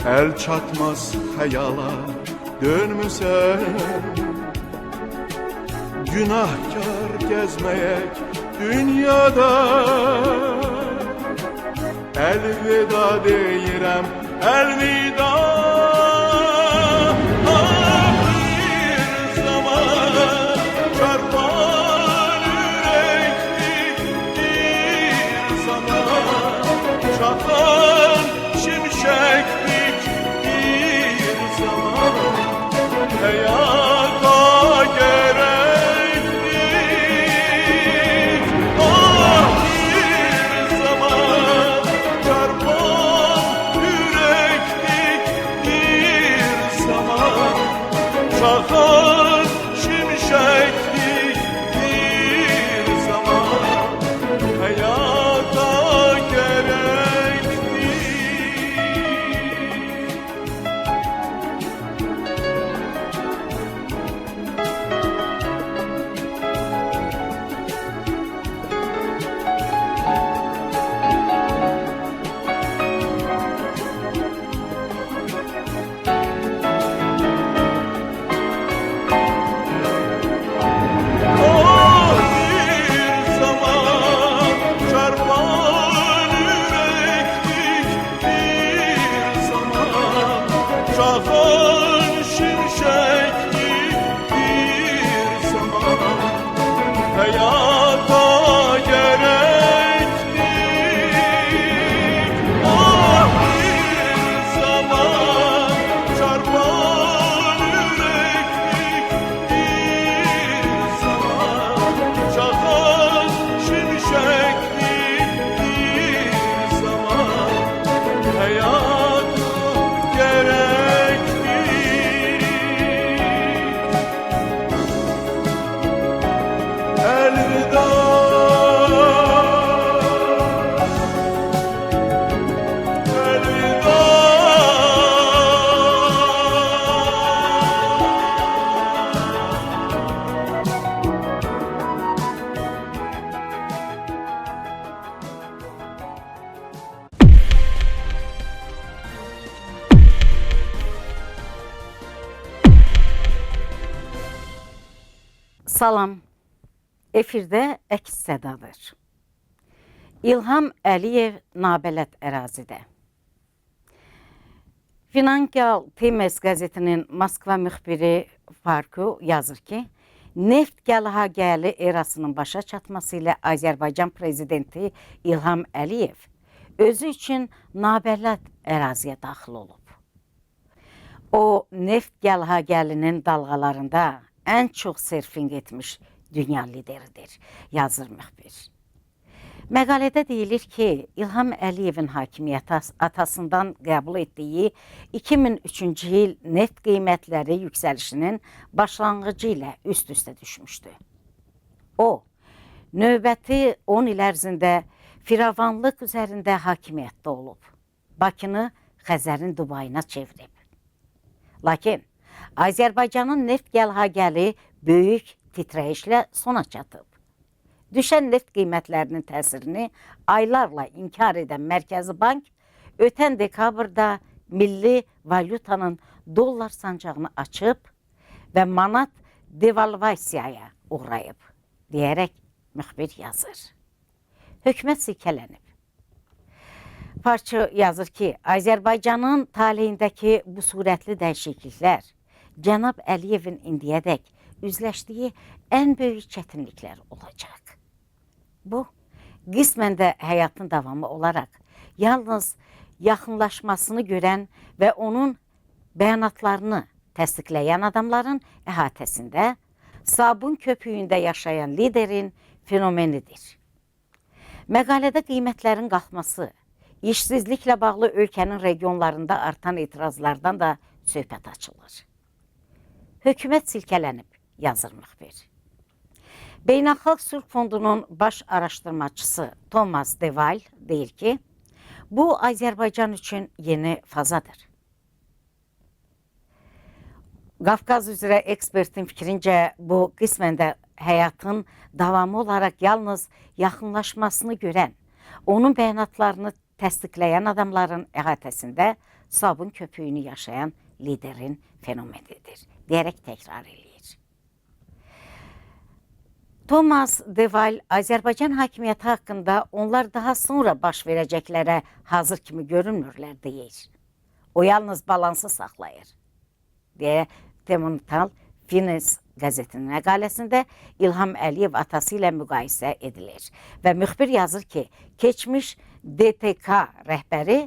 Speaker 5: el çatmaz hayala dönmüsen, günahkar gezmeyek dünyada, elveda deyirəm, elveda. Ah, bir zaman çarpan yürekli, bir zaman çakan şimşeklik, bir zaman hayata gerektik. Ah, bir zaman çarpan yüreklik, bir zaman çakan şimşeklik, bir zaman hayata gerektik. Oh, bir zaman çarpan yüreklik, bir zaman çakan şimşeklik, bir zaman hayata gerektik. Oh, bir zaman çarpan yüreklik, bir zaman çakan şimşeklik, bir zaman hayata gerektik. Elveda, elveda.
Speaker 6: Salam, efirdə əks sədadır. İlham Əliyev Nabələt ərazidə. Financial Times qəzetinin Moskva müxbiri Farku yazır ki, neft gəli erasının başa çatması ilə Azərbaycan prezidenti İlham Əliyev özü üçün Nabələt əraziyə daxil olub. O, neft gəlinin dalğalarında ən çox surfing etmiş dünya lideridir, yazır müxbir. Məqalədə deyilir ki, İlham Əliyevin hakimiyyəti atasından qəbul etdiyi 2003-cü il neft qiymətləri yüksəlişinin başlanğıcı ilə üst-üstə düşmüşdü. O, növbəti 10 il ərzində firavanlıq üzərində hakimiyyətdə olub. Bakını Xəzərin Dubayına çevirib. Lakin Azərbaycanın neft gəli böyük titrəyişlə sona çatıb. Düşən neft qiymətlərinin təsirini aylarla inkar edən Mərkəzi Bank ötən dekabrda milli valyutanın dollar sancağını açıb və manat devalvasiyaya uğrayıb, deyərək müxbir yazır. Hökumət silkələnib. Parça yazır ki, Azərbaycanın taleyindəki bu surətli dəyişikliklər Cənab Əliyevin indiyədək üzləşdiyi ən böyük çətinliklər olacaq. Bu, qismən də həyatın davamı olaraq yalnız yaxınlaşmasını görən və onun bəyanatlarını təsdiqləyən adamların əhatəsində sabun köpüyündə yaşayan liderin fenomenidir. Məqalədə qiymətlərin qalxması, işsizliklə bağlı ölkənin regionlarında artan etirazlardan da söhbət açılır. Hökumət silkələnib, yazır müxbir. Beynəlxalq Sülh Fondunun baş araşdırmacısı Thomas Deval deyir ki, bu Azərbaycan üçün yeni fazadır. Qafqaz üzrə ekspertin fikrincə bu qismən də həyatın davamı olaraq yalnız yaxınlaşmasını görən, onun bəyanatlarını təsdiqləyən adamların əhatəsində sabun köpüyünü yaşayan liderin fenomenidir, deyərək təkrar eləyir. Thomas Deval Azərbaycan hakimiyyəti haqqında onlar daha sonra baş verəcəklərə hazır kimi görünmürlər deyir. O yalnız balansı saxlayır, deyə Demontal Finans qəzetinin məqaləsində İlham Əliyev atası ilə müqayisə edilir. Və müxbir yazır ki, keçmiş DTK rəhbəri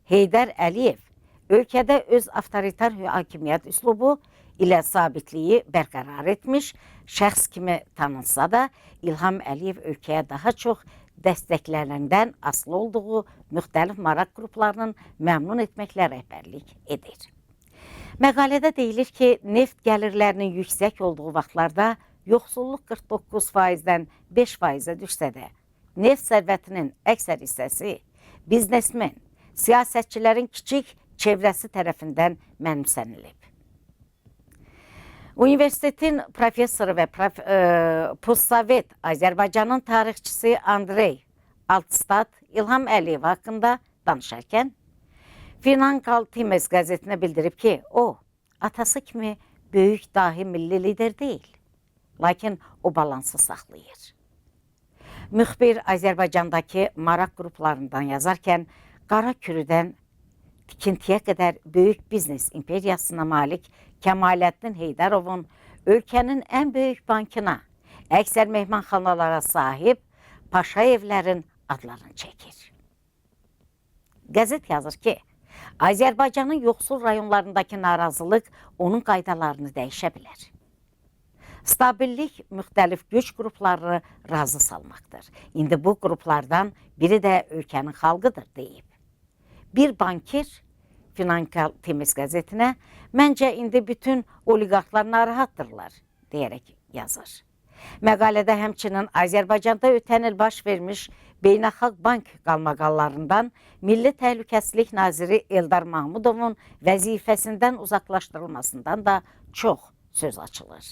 Speaker 6: Heydər Əliyev ölkədə öz avtoritar hakimiyyət üslubu ilə sabitliyi bərqərar etmiş, şəxs kimi tanınsa da İlham Əliyev ölkəyə daha çox dəstəklərindən asılı olduğu müxtəlif maraq qruplarının məmnun etməklə rəhbərlik edir. Məqalədə deyilir ki, neft gəlirlərinin yüksək olduğu vaxtlarda yoxsulluq 49%-dən 5%-ə düşsə də, neft sərvətinin əksər hissəsi biznesmen, siyasətçilərin kiçik çevrəsi tərəfindən mənimsənilib. Universitetin professoru və postsovet Azərbaycanın tarixçisi Andrey Altstad İlham Əliyev haqqında danışarkən, Financial Times qəzetinə bildirib ki, o, atası kimi böyük dahi milli lider deyil, lakin o balansı saxlayır. Müxbir Azərbaycandakı maraq qruplarından yazarkən, qara kürüdən tikintiyə qədər böyük biznes imperiyasına malik Kəmaləddin Heydarovun ölkənin ən böyük bankına, əksər mehmanxanalara sahib Paşayevlərin adlarını çəkir. Qəzet yazır ki, Azərbaycanın yoxsul rayonlarındakı narazılıq onun qaydalarını dəyişə bilər. Stabillik müxtəlif güc qruplarını razı salmaqdır. İndi bu qruplardan biri də ölkənin xalqıdır deyib. Bir bankir Financial Times qəzetinə, məncə indi bütün oliqarxlar narahatdırlar, deyərək yazır. Məqalədə həmçinin Azərbaycanda ötən il baş vermiş beynəlxalq bank qalmaqallarından Milli Təhlükəsizlik Naziri Eldar Mahmudovun vəzifəsindən uzaqlaşdırılmasından da çox söz açılır.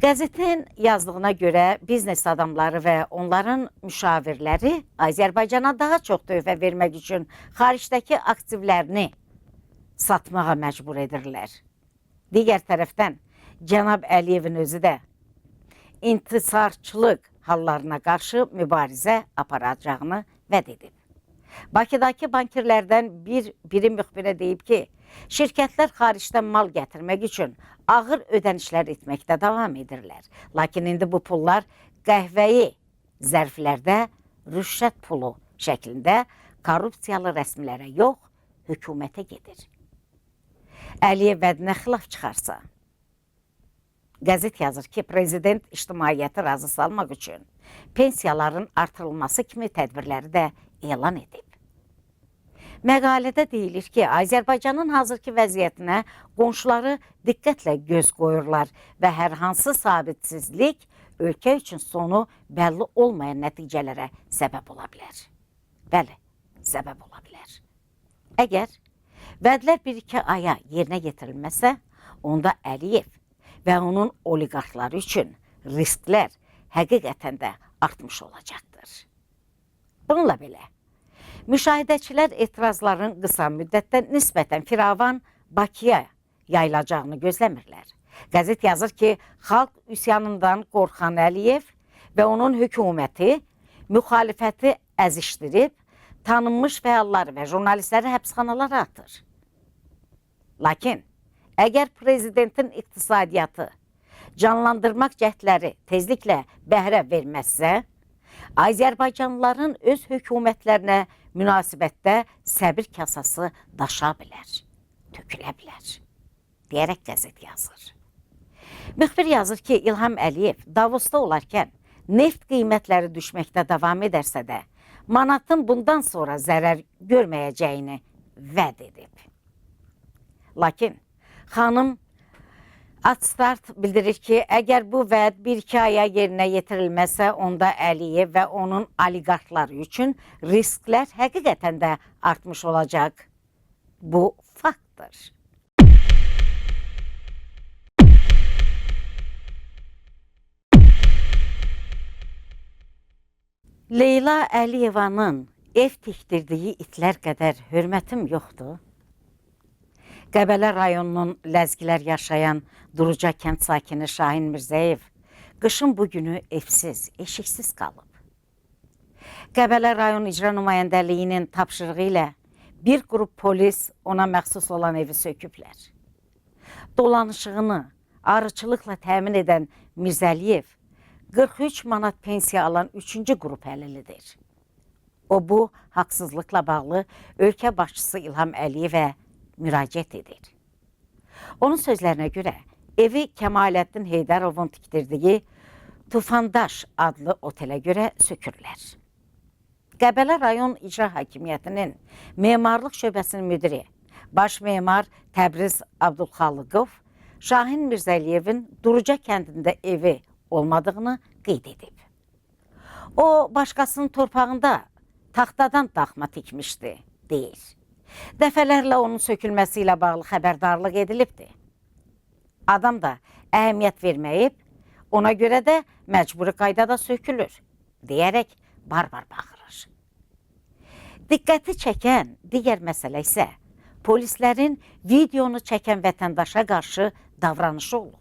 Speaker 6: Qəzetin yazdığına görə biznes adamları və onların müşavirləri Azərbaycana daha çox töhfə vermək üçün xaricdəki aktivlərini satmağa məcbur edirlər. Digər tərəfdən Cənab Əliyevin özü də intisarçılıq hallarına qarşı mübarizə aparacağını vəd edib. Bakıdakı bankirlərdən biri müxbirə deyib ki, şirkətlər xaricdən mal gətirmək üçün ağır ödənişlər etməkdə davam edirlər. Lakin indi bu pullar qəhvəyi zərflərdə rüşvət pulu şəklində korrupsiyalı rəsmilərə yox, hökumətə gedir. Əliyev vədinə xilaf çıxarsa, qəzet yazır ki, prezident ictimaiyyəti razı salmaq üçün pensiyaların artırılması kimi tədbirləri də elan edib. Məqalədə deyilir ki, Azərbaycanın hazırki vəziyyətinə qonşuları diqqətlə göz qoyurlar və hər hansı sabitsizlik ölkə üçün sonu bəlli olmayan nəticələrə səbəb ola bilər. Bəli, səbəb ola bilər. Əgər vədlər 1-2 aya yerinə yetirilməsə, onda Əliyev və onun oliqarxları üçün risklər həqiqətən də artmış olacaqdır. Bununla belə, müşahidəçilər etirazların qısa müddətdə nisbətən firavan Bakıya yayılacağını gözləmirlər. Qəzet yazır ki, xalq üsyanından qorxan Əliyev və onun hökuməti müxalifəti əzişdirib, tanınmış fəalları və jurnalistləri həbsxanalara atır. Lakin, əgər prezidentin iqtisadiyyatı canlandırmaq cəhdləri tezliklə bəhrə verməzsə, Azərbaycanlıların öz hökumətlərinə münasibətdə səbir kasası daşa bilər, tökülə bilər, deyərək qəzet yazır. Müxbir yazır ki, İlham Əliyev Davosda olarkən neft qiymətləri düşməkdə davam edərsə də, manatın bundan sonra zərər görməyəcəyini vəd edib. Lakin xanım Altstad bildirir ki, əgər bu vəd 1-2 aya yerinə yetirilməsə, onda Əliyev və onun oliqarxları üçün risklər həqiqətən də artmış olacaq. Bu faktdır. Leyla Əliyevanın ev tikdirdiyi itlər qədər hörmətim yoxdur. Qəbələ rayonunun Ləzgilər yaşayan Duruca kənd sakini Şahin Mirzəyev qışın bu günü evsiz, eşiksiz qalıb. Qəbələ rayon icra nümayəndəliyinin tapşırığı ilə bir qrup polis ona məxsus olan evi söküblər. Dolanışığını arıçılıqla təmin edən Mirzəliyev 43 manat pensiya alan 3-cü qrup əlilidir. O bu haqsızlıqla bağlı ölkə başçısı İlham Əliyevə müraciət edir. Onun sözlərinə görə evi Kəmaləddin Heydarovun tikdirdiyi Tufandaş adlı otelə görə sökürlər. Qəbələ rayon icra hakimiyyətinin memarlıq şöbəsinin müdiri, baş memar Təbriz Abdulxalıqov, Şahin Mirzəliyevin Duruca kəndində evi olmadığını qeyd edib. O, başqasının torpağında taxtadan daxma tikmişdi, deyir. Dəfələrlə onun sökülməsi ilə bağlı xəbərdarlıq edilibdi. Adam da əhəmiyyət verməyib, ona görə də məcburi qaydada sökülür, deyərək barbar bağırır. Diqqəti çəkən digər məsələ isə polislərin videonu çəkən vətəndaşa qarşı davranışı olub.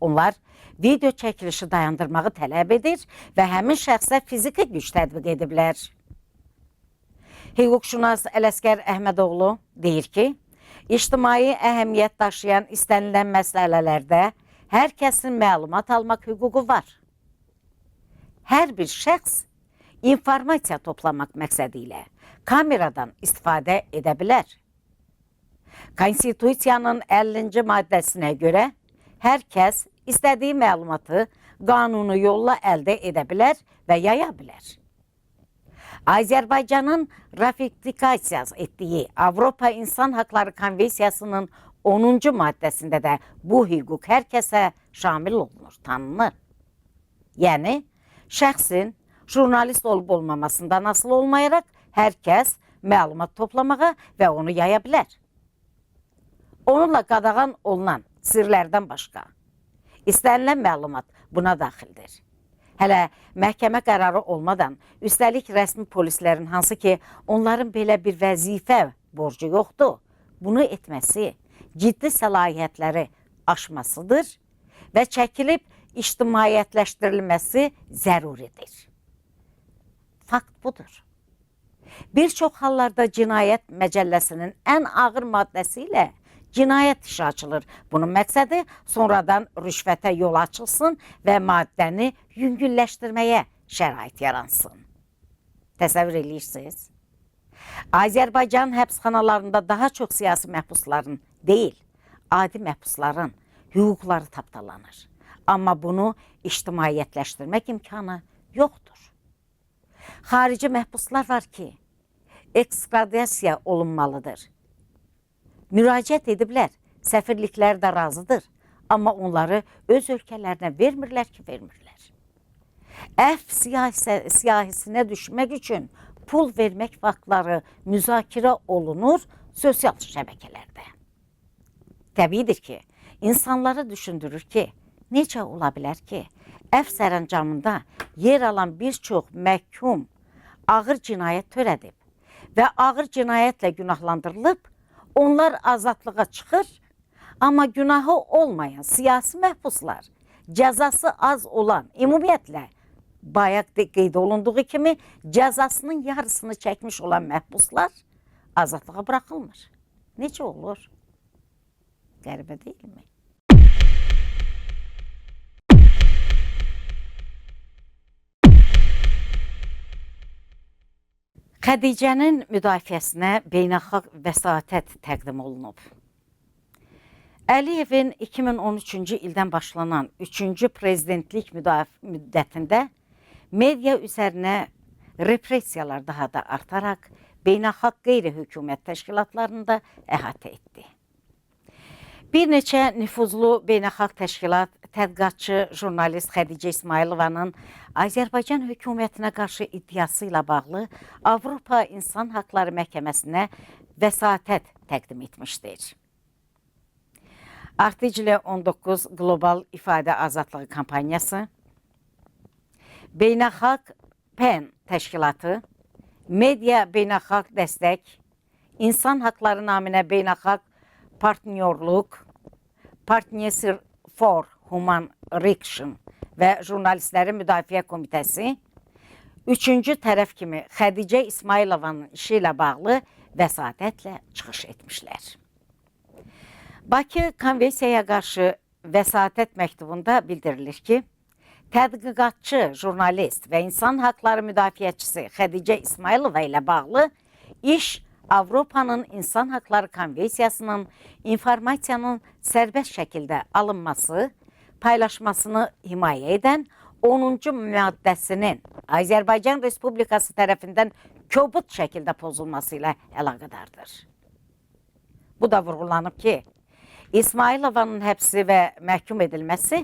Speaker 6: Onlar video çəkilişi dayandırmağı tələb edir və həmin şəxsə fiziki güc tətbiq ediblər. Hüquqşünas Ələsgər Əhmədoğlu deyir ki, ictimai əhəmiyyət daşıyan istənilən məsələlərdə hər kəsin məlumat almaq hüququ var. Hər bir şəxs informasiya toplamaq məqsədi ilə kameradan istifadə edə bilər. Konstitusiyanın 50-ci maddəsinə görə hər kəs istədiyi məlumatı qanuni yolla əldə edə bilər və yaya bilər. Azərbaycanın ratifikasiya etdiyi Avropa İnsan Haqları Konvensiyasının 10-cu maddəsində də bu hüquq hər kəsə şamil olunur, tanınır. Yəni, şəxsin jurnalist olub olmamasından asılı olmayaraq hər kəs məlumat toplamağa və onu yaya bilər. Onunla qadağan olunan sirlərdən başqa istənilən məlumat buna daxildir. Hələ məhkəmə qərarı olmadan, üstəlik rəsmi polislərin hansı ki, onların belə bir vəzifə borcu yoxdur, bunu etməsi ciddi səlahiyyətləri aşmasıdır və çəkilib ictimaiyyətləşdirilməsi zəruridir. Fakt budur. Bir çox hallarda cinayət məcəlləsinin ən ağır maddəsi ilə cinayət işi açılır. Bunun məqsədi sonradan rüşvətə yol açılsın və maddəni yüngülləşdirməyə şərait yaransın. Təsəvvür edirsiniz? Azərbaycan həbsxanalarında daha çox siyasi məhbusların deyil, adi məhbusların hüquqları tapdalanır. Amma bunu ictimaiyyətləşdirmək imkanı yoxdur. Xarici məhbuslar var ki, ekstradisiya olunmalıdır. Müraciət ediblər, səfirliklər də razıdır, amma onları öz ölkələrinə vermirlər ki, vermirlər. Əf siyahisinə düşmək üçün pul vermək vaxtları müzakirə olunur sosial şəbəkələrdə. Təbiidir ki, insanları düşündürür ki, necə ola bilər ki, əf sərəncamında yer alan bir çox məhkum ağır cinayət törədib və ağır cinayətlə günahlandırılıb, onlar azadlığa çıxır, amma günahı olmayan siyasi məhbuslar, cəzası az olan, ümumiyyətlə, bayaq qeyd olunduğu kimi cəzasının yarısını çəkmiş olan məhbuslar azadlığa buraxılmır. Necə olur? Qəribə deyilmi? Xədicənin müdafiəsinə beynəlxalq vəsatət təqdim olunub. Əliyevin 2013-cü ildən başlanan 3-cü prezidentlik müddətində media üzərinə repressiyalar daha da artaraq beynəlxalq qeyri-hökumət təşkilatlarında əhatə etdi. Bir neçə nüfuzlu beynəlxalq təşkilat tədqiqatçı jurnalist Xədicə İsmailovanın Azərbaycan hökumətinə qarşı iddiası ilə bağlı Avropa İnsan Haqları Məhkəməsinə vəsatət təqdim etmişdir. Article 19 Qlobal İfadə Azadlığı kampaniyası beynəlxalq PEN təşkilatı, Media Beynəlxalq Dəstək, İnsan Hakları naminə Beynəlxalq Partnyorluq, Partnership for Human Rights və Jurnalistlərin Müdafiə Komitəsi, üçüncü tərəf kimi Xədicə İsmailovanın işi ilə bağlı vəsatətlə çıxış etmişlər. Bakı Konvensiyaya qarşı vəsatət məktubunda bildirilir ki, tədqiqatçı, jurnalist və insan haqları müdafiəçisi Xədicə İsmailova ilə bağlı iş Avropanın İnsan Haqları Konvensiyasının informasiyanın sərbəst şəkildə alınması, paylaşmasını himayə edən 10-cu maddəsinin Azərbaycan Respublikası tərəfindən kobud şəkildə pozulması ilə əlaqədardır. Bu da vurğulanıb ki, İsmailovanın həbsi və məhkum edilməsi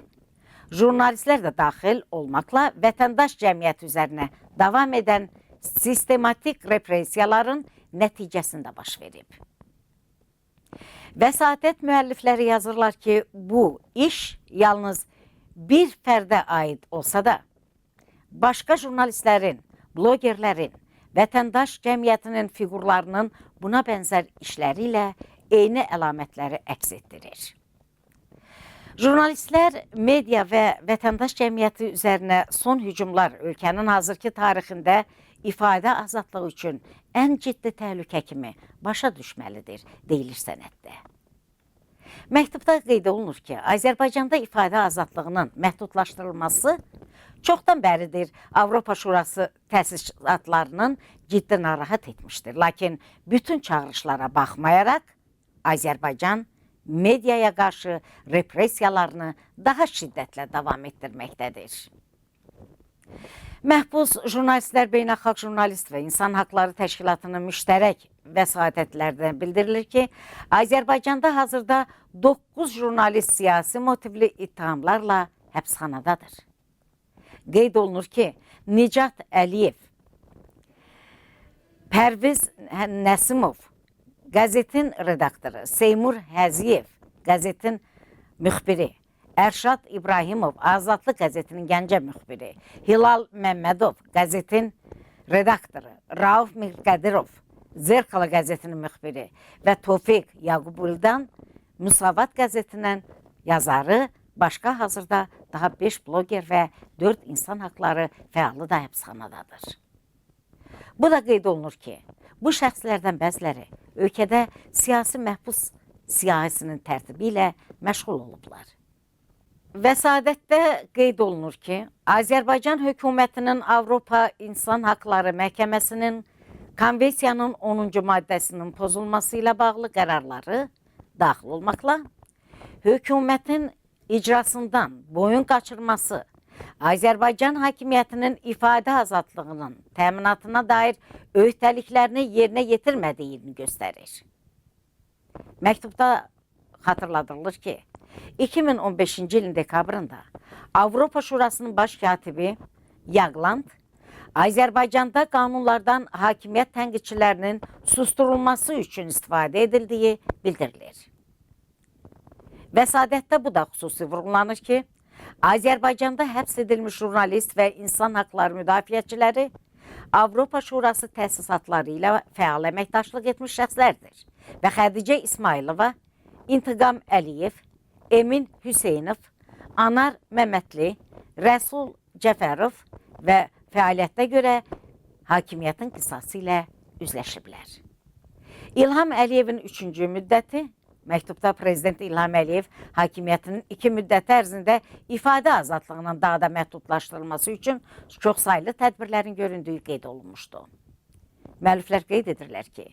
Speaker 6: jurnalistlər də daxil olmaqla vətəndaş cəmiyyəti üzərinə davam edən sistematik repressiyaların nəticəsində baş verib. Vəsatət müəllifləri yazırlar ki, bu iş yalnız bir fərdə aid olsa da, başqa jurnalistlərin, blogerlərin, vətəndaş cəmiyyətinin fiqurlarının buna bənzər işləri ilə eyni əlamətləri əks etdirir. Jurnalistlər, media və vətəndaş cəmiyyəti üzərinə son hücumlar ölkənin hazırki tarixində ifadə azadlığı üçün ən ciddi təhlükə kimi başa düşməlidir, deyilir sənəddə. Məktubda qeyd olunur ki, Azərbaycanda ifadə azadlığının məhdudlaşdırılması çoxdan bəridir Avropa Şurası təsisatlarının ciddi narahat etmişdir. Lakin bütün çağırışlara baxmayaraq, Azərbaycan mediaya qarşı repressiyalarını daha şiddətlə davam etdirməkdədir. Məhbus Jurnalistlər Beynəlxalq Jurnalist və İnsan Haqları Təşkilatının müştərək vəsatətlərdən bildirilir ki, Azərbaycanda hazırda 9 jurnalist siyasi motivli ittihamlarla həbsxanadadır. Qeyd olunur ki, Nicat Əliyev, Pərviz Nəsimov, qəzetin redaktoru, Seymur Həziyev, qəzetin müxbiri, Ərşad İbrahimov, Azadlıq qəzetinin Gəncə müxbiri, Hilal Məmmədov, qəzetin redaktoru, Rauf Mirqədirov, Zerkala qəzetinin müxbiri və Tofiq Yaqubuldan Müsavat qəzetinin yazarı, başqa hazırda daha 5 bloger və 4 insan haqları fəalı da həbsxanadadır. Bu da qeyd olunur ki, bu şəxslərdən bəziləri ölkədə siyasi məhbus siyasinin tərtibi ilə məşğul olublar. Vəsadətdə qeyd olunur ki, Azərbaycan hökumətinin Avropa İnsan Haqları Məhkəməsinin Konvensiyanın 10-cu maddəsinin pozulması ilə bağlı qərarları daxil olmaqla, hökumətin icrasından boyun qaçırması, Azərbaycan hakimiyyətinin ifadə azadlığının təminatına dair öhdəliklərini yerinə yetirmədiyini göstərir. Məktubda xatırladılır ki, 2015-ci ilin dekabrında Avropa Şurasının baş katibi Yaqland, Azərbaycanda qanunlardan hakimiyyət tənqidçilərinin susturulması üçün istifadə edildiyi bildirilir. Vəsadətdə bu da xüsusi vurğulanır ki, Azərbaycanda həbs edilmiş jurnalist və insan haqları müdafiəçiləri Avropa Şurası təsisatları ilə fəal əməkdaşlıq etmiş şəxslərdir və Xədicə İsmailova, İntiqam Əliyev, Emin Hüseynov, Anar Məmmədli, Rəsul Cəfərov və fəaliyyətə görə hakimiyyətin qisası ilə üzləşiblər. İlham Əliyevin 3-cü müddəti, məktubda Prezident İlham Əliyev hakimiyyətinin 2 müddəti ərzində ifadə azadlığının daha da məhdudlaşdırılması üçün çoxsaylı tədbirlərin göründüyü qeyd olunmuşdu. Müəlliflər qeyd edirlər ki,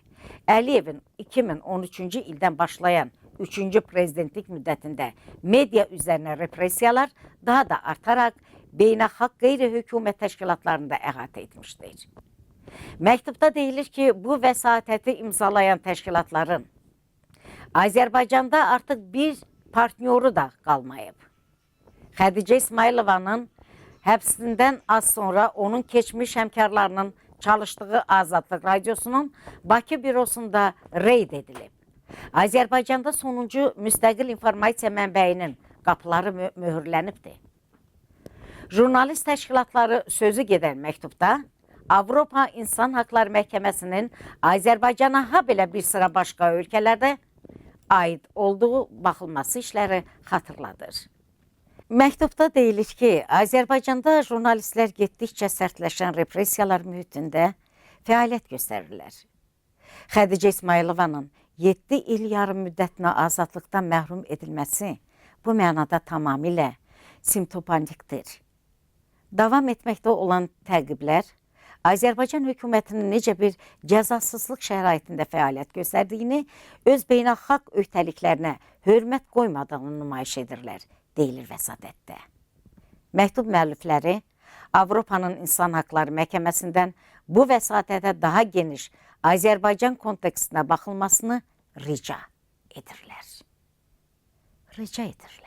Speaker 6: Əliyevin 2013-cü ildən başlayan 3-cü prezidentlik müddətində media üzərinə repressiyalar daha da artaraq beynəlxalq qeyri-hökumət təşkilatlarında əhatə etmişdir. Məktubda deyilir ki, bu vəsatəti imzalayan təşkilatların Azərbaycanda artıq bir partnyoru da qalmayıb. Xədicə İsmailovanın həbsindən az sonra onun keçmiş həmkarlarının çalışdığı Azadlıq Radiosunun Bakı bürosunda reyd edilib. Azərbaycanda sonuncu müstəqil informasiya mənbəyinin qapıları möhürlənibdir. Jurnalist təşkilatları sözü gedən məktubda Avropa İnsan Hakları Məhkəməsinin Azərbaycana ha belə bir sıra başqa ölkələrdə aid olduğu baxılması işləri xatırladır. Məktubda deyilir ki, Azərbaycanda jurnalistlər getdikcə sərtləşən repressiyalar mühitində fəaliyyət göstərirlər. Xədicə İsmailovanın 7 il yarım müddətinə azadlıqdan məhrum edilməsi bu mənada tamamilə simptomatikdir. Davam etməkdə olan təqiblər Azərbaycan hökumətinin necə bir cəzasızlıq şəraitində fəaliyyət göstərdiyini, öz beynəlxalq öhdəliklərinə hörmət qoymadığını nümayiş edirlər, deyilir vəsatətdə. Məktub müəllifləri Avropanın İnsan Hakları Məhkəməsindən bu vəsatətə daha geniş Azərbaycan kontekstinə baxılmasını rica edirlər. Rica edirlər.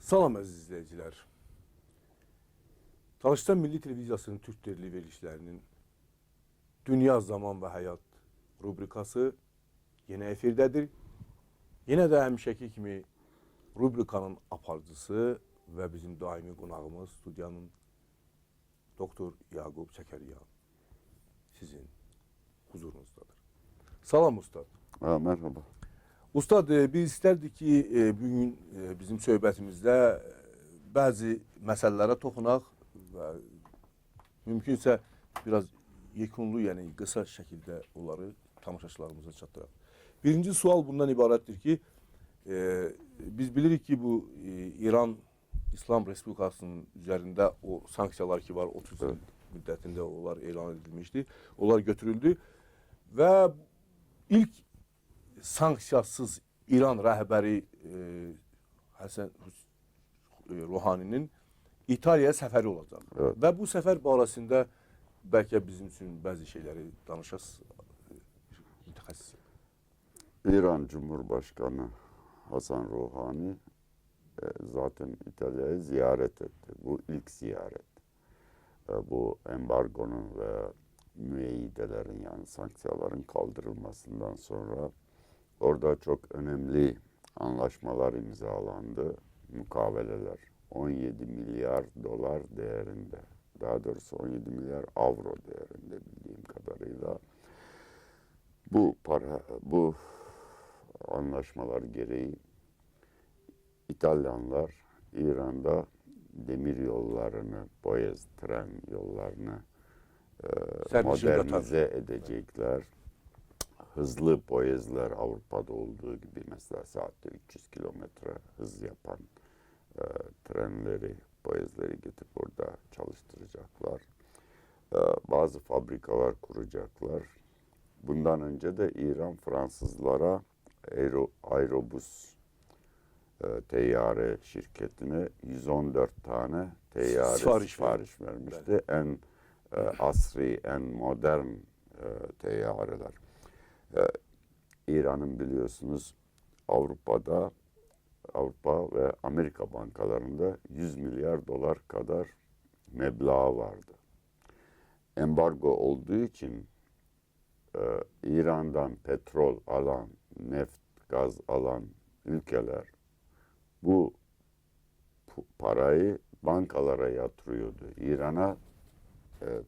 Speaker 1: Salam əziz izləyicilər. Talıştan Milli Televiziyasının Türk dilli verilişlərinin Dünya Zaman və Həyat rubrikası yenə efirdədir. Yenə də həmişəki kimi rubrikanın aparıcısı və bizim daimi qonağımız studiyanın Doktor Yaqub Çəkəryan sizin huzurunuzdadır. Salam Ustad.
Speaker 7: Merhaba.
Speaker 1: Ustad, biz istərdik ki, bugün bizim söhbətimizdə bəzi məsələlərə toxunaq və mümkünsə biraz yekunlu, yəni qısa şəkildə onları tamaşaçılarımıza çatdıraq. Birinci sual bundan ibarətdir ki, biz bilirik ki, bu İran İslam Respublikasının üzərində o sanksiyalar ki var, 30 il müddətində onlar elan edilmişdi, onlar götürüldü və ilk sanksiyasız İran rəhbəri Həsən Ruhaninin İtaliyaya səfəri olacaq.
Speaker 7: Evet.
Speaker 1: Və bu səfər barəsində bəlkə bizim üçün bəzi şeyləri danışasınız mütəxəssis.
Speaker 7: İran Cumhurbaşkanı Hasan Rouhani zaten İtalya'yı ziyaret etti. Bu ilk ziyaret. Bu embargonun ve müeyyidelerin yani sanksiyaların kaldırılmasından sonra orada çok önemli anlaşmalar imzalandı. Mukaveleler 17 milyar dolar değerinde. Daha doğrusu 17 milyar avro değerinde bildiğim kadarıyla. Bu anlaşmalar gereği İtalyanlar İran'da demir yollarını, boyaz tren yollarını modernize edecekler. Hızlı boyazlar Avrupa'da olduğu gibi mesela saatte 300 kilometre hız yapan trenleri, boyazları getirip orada çalıştıracaklar. Bazı fabrikalar kuracaklar. Bundan önce de İran Fransızlara Aerobus teyyare şirketine 114 tane teyyare sipariş vermişti. En asri, en modern teyyareler. İran'ın biliyorsunuz Avrupa ve Amerika bankalarında 100 milyar dolar kadar meblağı vardı. Embargo olduğu için İran'dan petrol alan, neft, gaz alan ülkeler bu parayı bankalara yatırıyordu. İran'a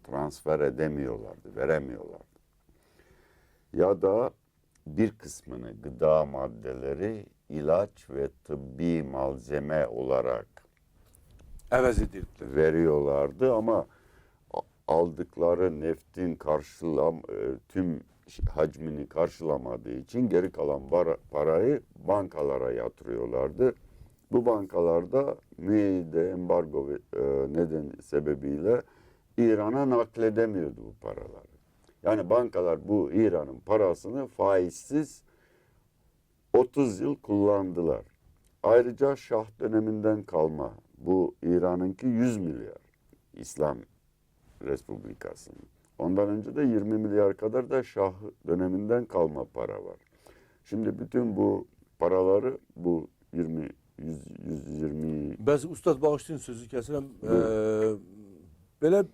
Speaker 7: transfer edemiyorlardı, veremiyorlardı. Ya da bir kısmını gıda maddeleri ilaç ve tıbbi malzeme olarak
Speaker 1: Əvəz edildi.
Speaker 7: veriyorlardı ama aldıkları neftin tüm hacmini karşılamadığı için geri kalan parayı bankalara yatırıyorlardı. Bu bankalarda müeyyide embargo sebebiyle İran'a nakledemiyordu bu paraları. Yani bankalar bu İran'ın parasını faizsiz 30 yıl kullandılar. Ayrıca Şah döneminden kalma bu İran'ınki 100 milyar İslam Respublikası'nın. Ondan önce de 20 milyar kadar da Şah döneminden kalma para var. Şimdi bütün bu paraları bu 120
Speaker 1: Bəzi ustad bağışlayın sözü kəsirəm. Belə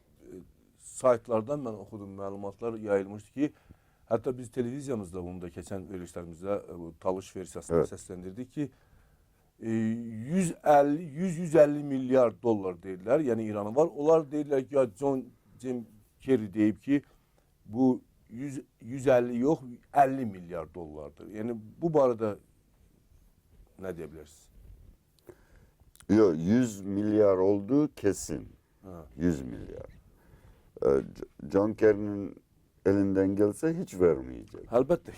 Speaker 1: saytlardan mən oxudum, məlumatlar yayılmışdı ki, hətta biz televiziyamızda bunu da keçən verilişlərimizdə talış versiyasında səsləndirdik ki, 100-150 milyar dollar deyirlər, yəni İranın var. Onlar deyirlər ki, ya Jim Kerry deyib ki, bu 150 yox, 50 milyar dollardır. Yəni bu barədə nə deyə bilərsiniz?
Speaker 7: Yok 100 milyar olduğu kesin.
Speaker 1: Ha.
Speaker 7: 100 milyar. John Kerry'nin elinden gelse hiç vermeyecek.
Speaker 1: Əlbəttə.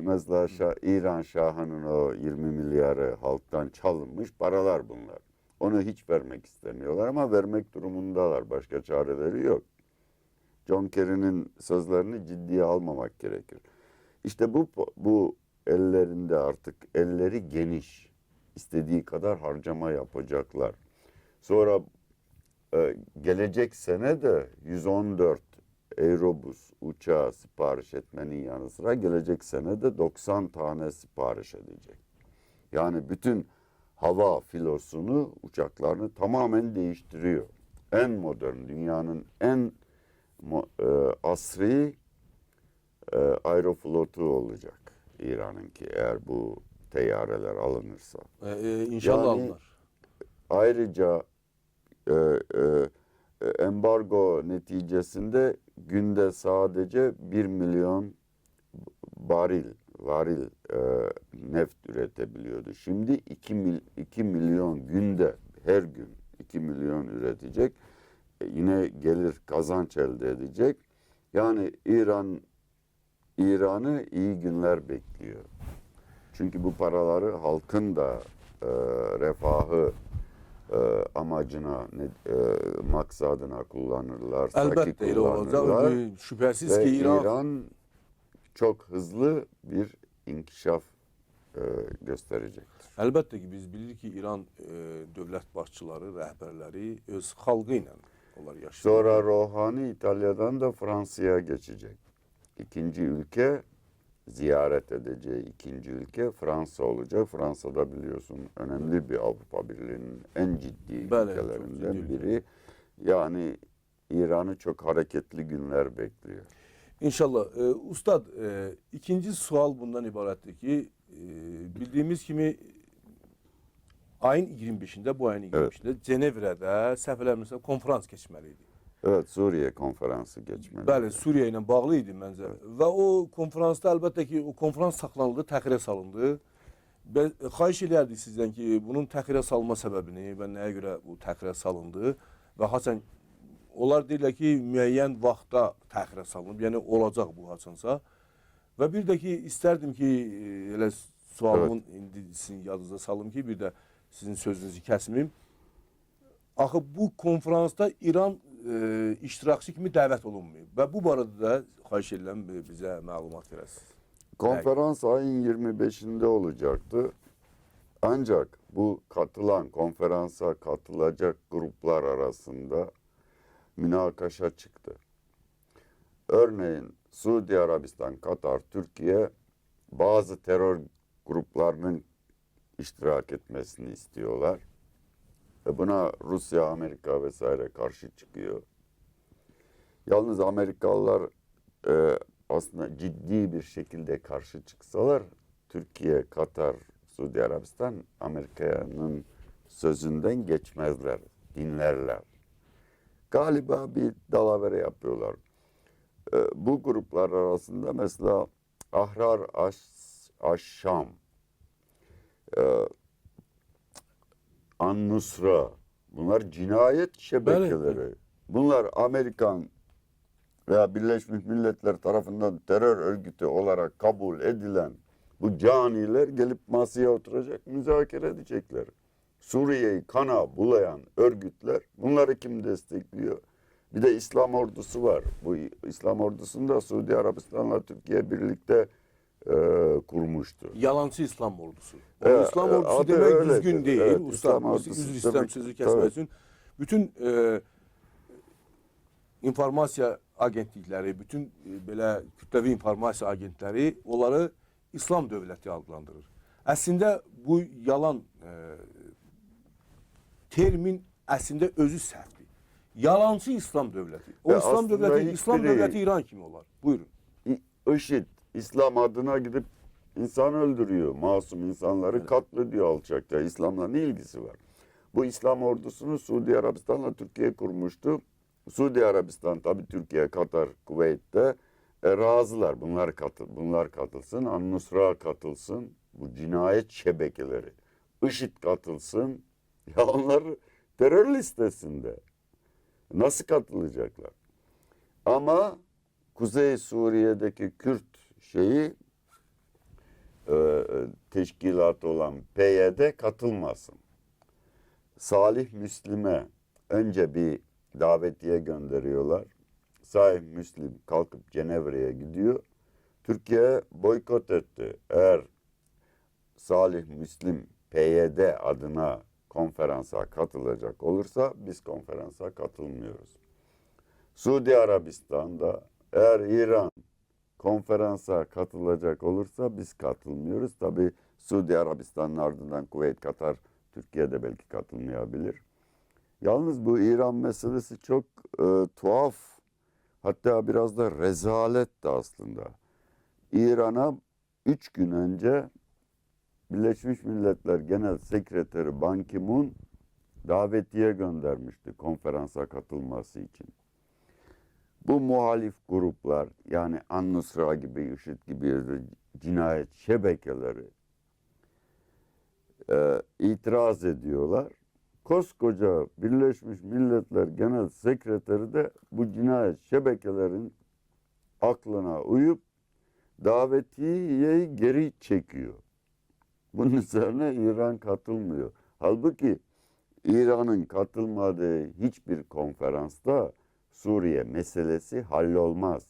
Speaker 7: Mesela İran Şahı'nın o 20 milyarı halktan çalınmış paralar bunlar. Onu hiç vermek istemiyorlar ama vermek durumundalar. Başka çareleri yok. John Kerry'nin sözlerini ciddiye almamak gerekir. İşte bu ellerinde artık elleri geniş. İstediği kadar harcama yapacaklar. Sonra gelecek sene de 114 Aerobus uçağı sipariş etmenin yanı sıra gelecek sene de 90 tane sipariş edecek. Yani bütün hava filosunu, uçaklarını tamamen değiştiriyor. En modern, dünyanın en asri aeroflotu olacak İran'ınki eğer bu teyyareler alınırsa.
Speaker 1: İnşallah
Speaker 7: Yani-
Speaker 1: alınır.
Speaker 7: Ayrıca embargo neticesinde günde sadece 1 milyon varil neft üretebiliyordu. Şimdi 2 milyon günde, her gün 2 milyon üretecek. Yine gelir, kazanç elde edecek. Yani İran'ı iyi günler bekliyor. Çünkü bu paraları halkın da refahı amacına, maksadına kullanırlarsa
Speaker 1: Elbette öyle olacak. Şüphesiz
Speaker 7: ve
Speaker 1: ki
Speaker 7: İran çok hızlı bir inkişaf gösterecektir.
Speaker 1: Əlbəttə ki, biz bilirik ki, İran dövlət başçıları, rəhbərləri öz xalqı ilə onlar yaşayır.
Speaker 7: Sonra Rohani İtalya'dan da Fransa'ya geçecek. İkinci ülke, ziyaret edeceği ikinci ülke Fransa olacak. Fransa'da biliyorsun önemli bir Avrupa Birliği'nin en ciddi
Speaker 1: Bəli,
Speaker 7: ülkelerinden
Speaker 1: çok ciddi
Speaker 7: biri. Yani İran'ı çok hareketli günler bekliyor.
Speaker 1: İnşallah. Ustad, ikinci sual bundan ibarətdir ki, bildiyimiz kimi ayın 25'inde, bu ayın 25'inde Cenevrədə səhv eləmirəmsə konferans keçməli idi.
Speaker 7: Evet, Suriye konferansı geçmeli.
Speaker 1: Bəli, Suriya ilə bağlı idi məncə. Və o konferansda əlbəttə ki, o konferans saxlanıldı, təxirə salındı. Xahiş eləyərdik sizdən ki, bunun təxirə salma səbəbini və nəyə görə bu təxirə salındı və haçan onlar deyirlər ki, müəyyən vaxtda təxirə salınıb, yəni olacaq bu haçansa. Və bir də ki, istərdim ki, elə sualımın indi sizin yadınıza salım ki, bir də sizin sözünüzü kəsməyim. Axı bu konferansda İran iştirakçı kimi dəvət olunmayıb və bu barədə də xahiş edirəm bizə məlumat verəsiniz.
Speaker 7: Konferans ayın 25'inde olacaktı. Ancak bu konferansa katılacak gruplar arasında münakaşa çıktı. Örneğin Suudi Arabistan, Katar, Türkiye bazı terör gruplarının iştirak etmesini istiyorlar. Ve buna Rusya, Amerika vesaire karşı çıkıyor. Yalnız Amerikalılar aslında ciddi bir şekilde karşı çıksalar Türkiye, Katar, Suudi Arabistan Amerika'nın sözünden geçmezler, dinlerler. Galiba bir dalavere yapıyorlar. Bu gruplar arasında mesela Ahrar Aş-Şam, An-Nusra, bunlar cinayet şebekeleri. Bunlar Amerikan veya Birleşmiş Milletler tarafından terör örgütü olarak kabul edilen bu caniler gelip masaya oturacak, müzakere edecekler. Suriye'yi kana bulayan örgütler, bunları kim destekliyor? Bir de İslam ordusu var. Bu İslam ordusunu da Suudi Arabistan'la Türkiye birlikte kurmuştu.
Speaker 1: Yalancı İslam ordusu. O
Speaker 7: Evet,
Speaker 1: İslam ordusu
Speaker 7: adı
Speaker 1: demek
Speaker 7: öyledir.
Speaker 1: düzgün değil.
Speaker 7: Evet,
Speaker 1: Ustad,
Speaker 7: İslam ordusu
Speaker 1: üzr istəm
Speaker 7: demek-
Speaker 1: sözü kəsmək
Speaker 7: Evet.
Speaker 1: üçün. Bütün informasiya agentlikləri, bütün belə kütləvi informasiya agentləri onları İslam dövləti adlandırır. Əslində bu yalan termin əslində özü səhvdir. Yalancı İslam dövləti. O
Speaker 7: Ya
Speaker 1: İslam
Speaker 7: aslında
Speaker 1: dövləti, İslam
Speaker 7: hiçbiri-
Speaker 1: dövləti İran kimi olar. Buyurun.
Speaker 7: IŞİD İslam adına gidip insan öldürüyor. Masum insanları katlediyor alçakça. İslam'la ne ilgisi var? Bu İslam ordusunu Suudi Arabistan'la Türkiye kurmuştu. Suudi Arabistan tabii Türkiye, Katar, Kuveyt'te razılar. Bunlar katılsın. An-Nusra katılsın. Bu cinayet şebekeleri. IŞİD katılsın. Ya onlar terör listesinde. Nasıl katılacaklar? Ama Kuzey Suriye'deki Kürt teşkilatı olan PYD katılmasın. Salih Müslim'e önce bir davetiye gönderiyorlar. Salih Müslim kalkıp Cenevre'ye gidiyor. Türkiye boykot etti. Eğer Salih Müslim PYD adına konferansa katılacak olursa biz konferansa katılmıyoruz. Suudi Arabistan'da eğer İran konferansa katılacak olursa biz katılmıyoruz. Tabii Suudi Arabistan'ın ardından Kuveyt, Katar, Türkiye'de belki katılmayabilir. Yalnız bu İran meselesi çok tuhaf. Hatta biraz da rezalet de aslında. İran'a 3 gün önce Birleşmiş Milletler Genel Sekreteri Ban Ki-moon davetiye göndermişti konferansa katılması için. Bu muhalif gruplar, yani An-Nusra gibi, IŞİD gibi cinayet şebekeleri itiraz ediyorlar. Koskoca Birleşmiş Milletler Genel Sekreteri de bu cinayet şebekelerin aklına uyup davetiyeyi geri çekiyor. Bunun üzerine İran katılmıyor. Halbuki İran'ın katılmadığı hiçbir konferansta Suriye meselesi hallolmaz.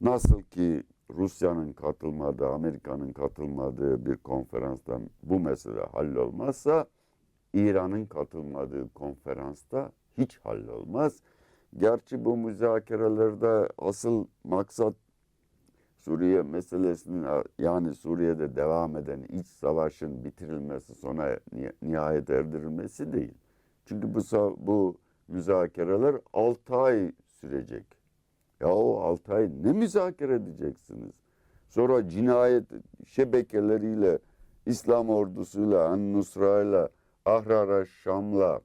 Speaker 7: Nasıl ki Rusya'nın katılmadığı, Amerika'nın katılmadığı bir konferanstan bu mesele hallolmazsa, İran'ın katılmadığı konferansta hiç hallolmaz. Gerçi bu müzakerelerde asıl maksat Suriye meselesinin, yani Suriye'de devam eden iç savaşın bitirilmesi, sona nihayet erdirilmesi değil. Çünkü bu müzakereler 6 ay sürecek. Ya o 6 ay ne müzakere edeceksiniz? Sonra cinayet şebekeleriyle, İslam ordusuyla, An-Nusra'yla, Ahrar Şam'la,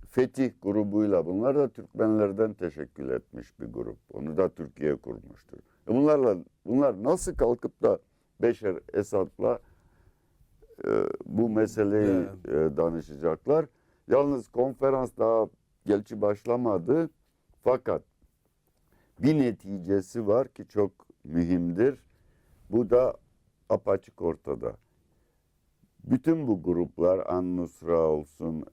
Speaker 7: Fetih grubuyla, bunlar da Türkmenlerden teşekkül etmiş bir grup. Onu da Türkiye kurmuştur. Bunlar nasıl kalkıp da Beşer Esad'la bu meseleyi danışacaklar? Yalnız konferans daha gerçi başlamadı. Fakat bir neticesi var ki çok mühimdir. Bu da apaçık ortada. Bütün bu gruplar, An-Nusra olsun,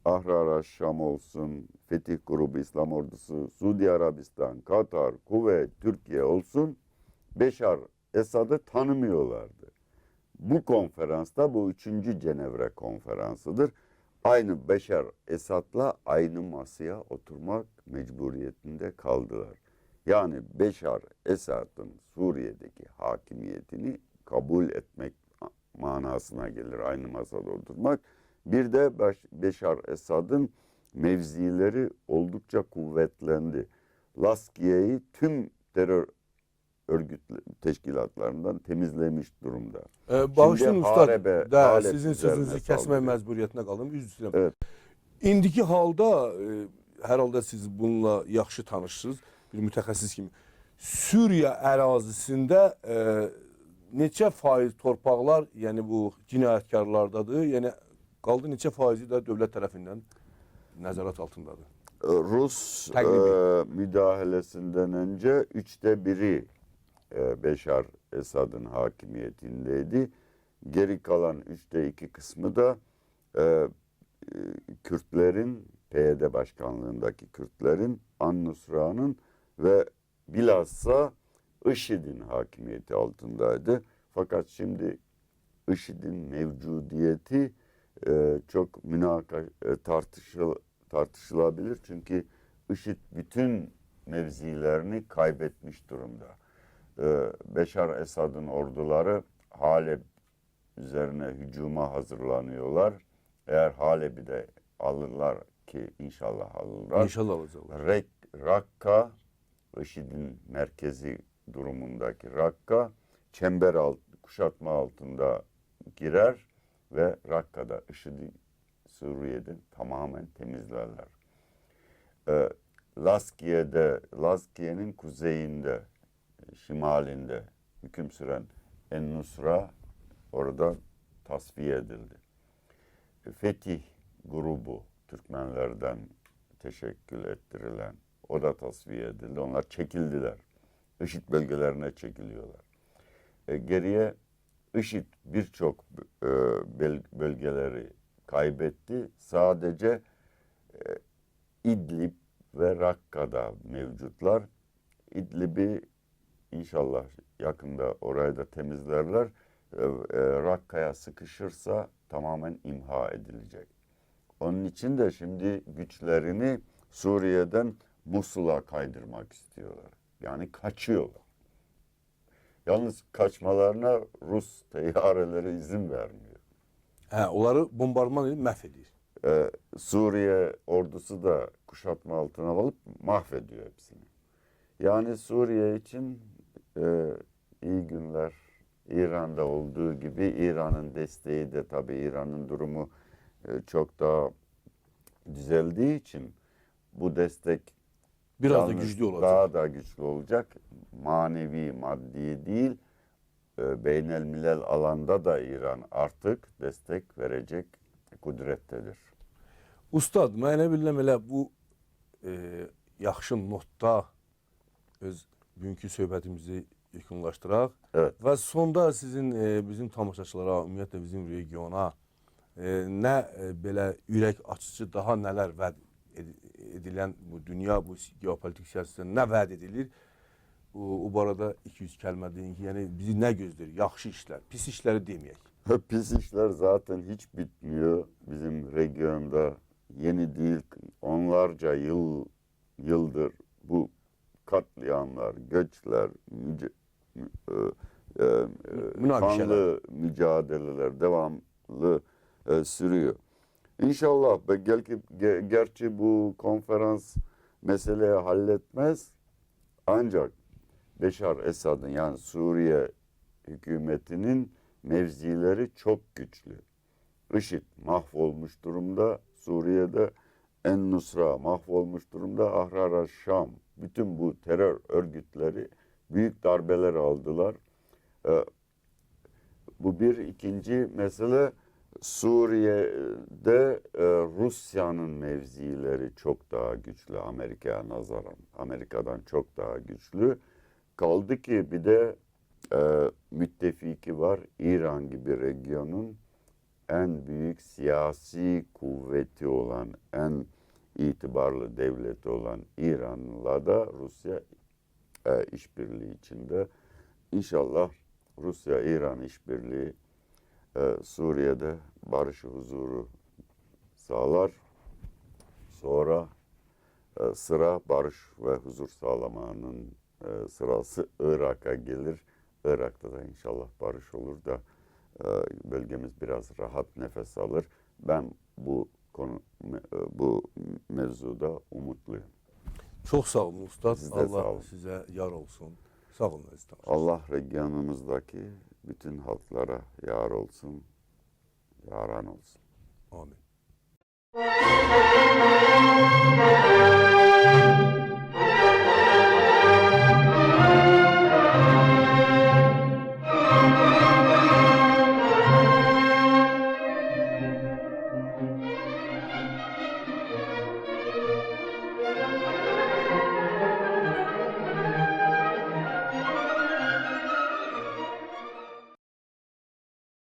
Speaker 7: Ahrar Şam olsun, Fetih Grubu, İslam Ordusu, Suudi Arabistan, Katar, Kuveyt, Türkiye olsun, Beşar Esad'ı tanımıyorlardı. Bu konferansta, bu 3. Cenevre konferansıdır. Aynı Beşar Esad'la aynı masaya oturmak mecburiyetinde kaldılar. Yani Beşar Esad'ın Suriye'deki hakimiyetini kabul etmek manasına gelir aynı masada oturmak. Bir de Beşar Esad'ın mevzileri oldukça kuvvetlendi. Laskiye'yi tüm terör örgüt teşkilatlarından temizlemiş durumda.
Speaker 1: Bağışlayın ustad,
Speaker 7: Halep
Speaker 1: sizin
Speaker 7: üzerine
Speaker 1: sözünüzü kəsmək
Speaker 7: saldırıyor.
Speaker 1: məcburiyyətinə qalım. Üzr istəyirəm.
Speaker 7: Evet.
Speaker 1: İndiki halda hər halda siz bununla yaxşı tanışsınız, bir mütəxəssis kimi. Suriya ərazisində neçə faiz torpaqlar, yəni bu cinayətkarlardadır? Yəni qaldı neçə faizi də dövlət tərəfindən nəzarət altındadır?
Speaker 7: Rus
Speaker 1: Takribi.
Speaker 7: müdahalesinden önce 1/3 Beşar Esad'ın hakimiyetindeydi. Geri kalan 2/3 kısmı da Kürtlerin, PYD başkanlığındaki Kürtlerin, An-Nusra'nın ve bilhassa IŞİD'in hakimiyeti altındaydı. Fakat şimdi IŞİD'in mevcudiyeti çok tartışılabilir. Çünkü IŞİD bütün mevzilerini kaybetmiş durumda. Beşar Esad'ın orduları Halep üzerine hücuma hazırlanıyorlar. Eğer Halep'i de alırlar ki inşallah alırlar.
Speaker 1: İnşallah alacaqlar.
Speaker 7: Rakka, IŞİD'in merkezi durumundaki Rakka, kuşatma altında girer ve Rakka'da IŞİD'i Suriye'den tamamen temizlerler. Laskiye'nin kuzeyinde, şimalinde hüküm süren En-Nusra orada tasfiye edildi. Fetih grubu, Türkmenlerden teşekkül ettirilen, o da tasfiye edildi. Onlar çekildiler. IŞİD bölgelerine çekiliyorlar. Geriye IŞİD birçok bölgeleri kaybetti. Sadece İdlib ve Rakka'da mevcutlar. İdlib'i inşallah yakında orayı da temizlerler. Rakka'ya sıkışırsa tamamen imha edilecek. Onun için de şimdi güçlerini Suriye'den Musul'a kaydırmak istiyorlar. Yani kaçıyorlar. Yalnız kaçmalarına Rus teyyareleri izin vermiyor.
Speaker 1: Hə, onları bombardıman edib məhv edir.
Speaker 7: Suriye ordusu da kuşatma altına alıp mahvediyor hepsini. Yani Suriye için iyi günler. İran'da olduğu gibi İran'ın desteği de tabii İran'ın durumu çok daha düzeldiği için bu destek
Speaker 1: Biraz da
Speaker 7: yalnız
Speaker 1: güclü olacak.
Speaker 7: daha da güçlü olacak. Manevi, maddi değil, beynelmilel alanda da İran artık destek verecek kudrettedir.
Speaker 1: Ustad, mən elə bilirəm elə bu yaxşı notda öz bugünkü söhbətimizi yekunlaşdıraq.
Speaker 7: Evet.
Speaker 1: Və sonda sizin bizim tamaşaçılara, ümumiyyətlə bizim regiona nə belə ürək açıcı daha nələr vəd edilən bu dünya, bu geopolitik siyasətdə nə vəd edilir? O barada 200 kəlmə deyin ki, yəni bizi nə gözləyir? Yaxşı işlər, pis işləri deməyək.
Speaker 7: Pis işler zaten hiç bitmiyor bizim regionda. Yeni değil, onlarca yıldır bu katliamlar, göçler, kanlı mücadeleler devamlı sürüyor. İnşallah gerçi bu konferans meseleyi halletmez ancak Beşar Esad'ın yani Suriye hükümetinin mevzileri çok güçlü. IŞİD mahvolmuş durumda Suriye'de, En-Nusra mahvolmuş durumda, Ahrar Şam. Bütün bu terör örgütleri büyük darbeler aldılar. Bu bir. İkinci mesele Suriye'de Rusya'nın mevzileri çok daha güçlü Amerika'ya nazaran. Amerika'dan çok daha güçlü. Kaldı ki bir de müttefiki var. İran gibi regionun en büyük siyasi kuvveti olan, en itibarlı devleti olan İran'la da Rusya işbirliği içinde. İnşallah Rusya-İran işbirliği Suriye'de barış huzuru sağlar. Sonra sıra barış ve huzur sağlamanın sırası Irak'a gelir. Irak'ta da inşallah barış olur da bölgemiz biraz rahat nefes alır. Ben bu mevzuda umutluyum.
Speaker 1: Çox sağ olun ustad.
Speaker 7: Siz de sağ
Speaker 1: Allah
Speaker 7: olun.
Speaker 1: sizə yar olsun. Sağ olun əziz tamaşaçılar.
Speaker 7: Allah regionumuzdaki bütün halklara yar olsun, yaran olsun.
Speaker 1: Amin.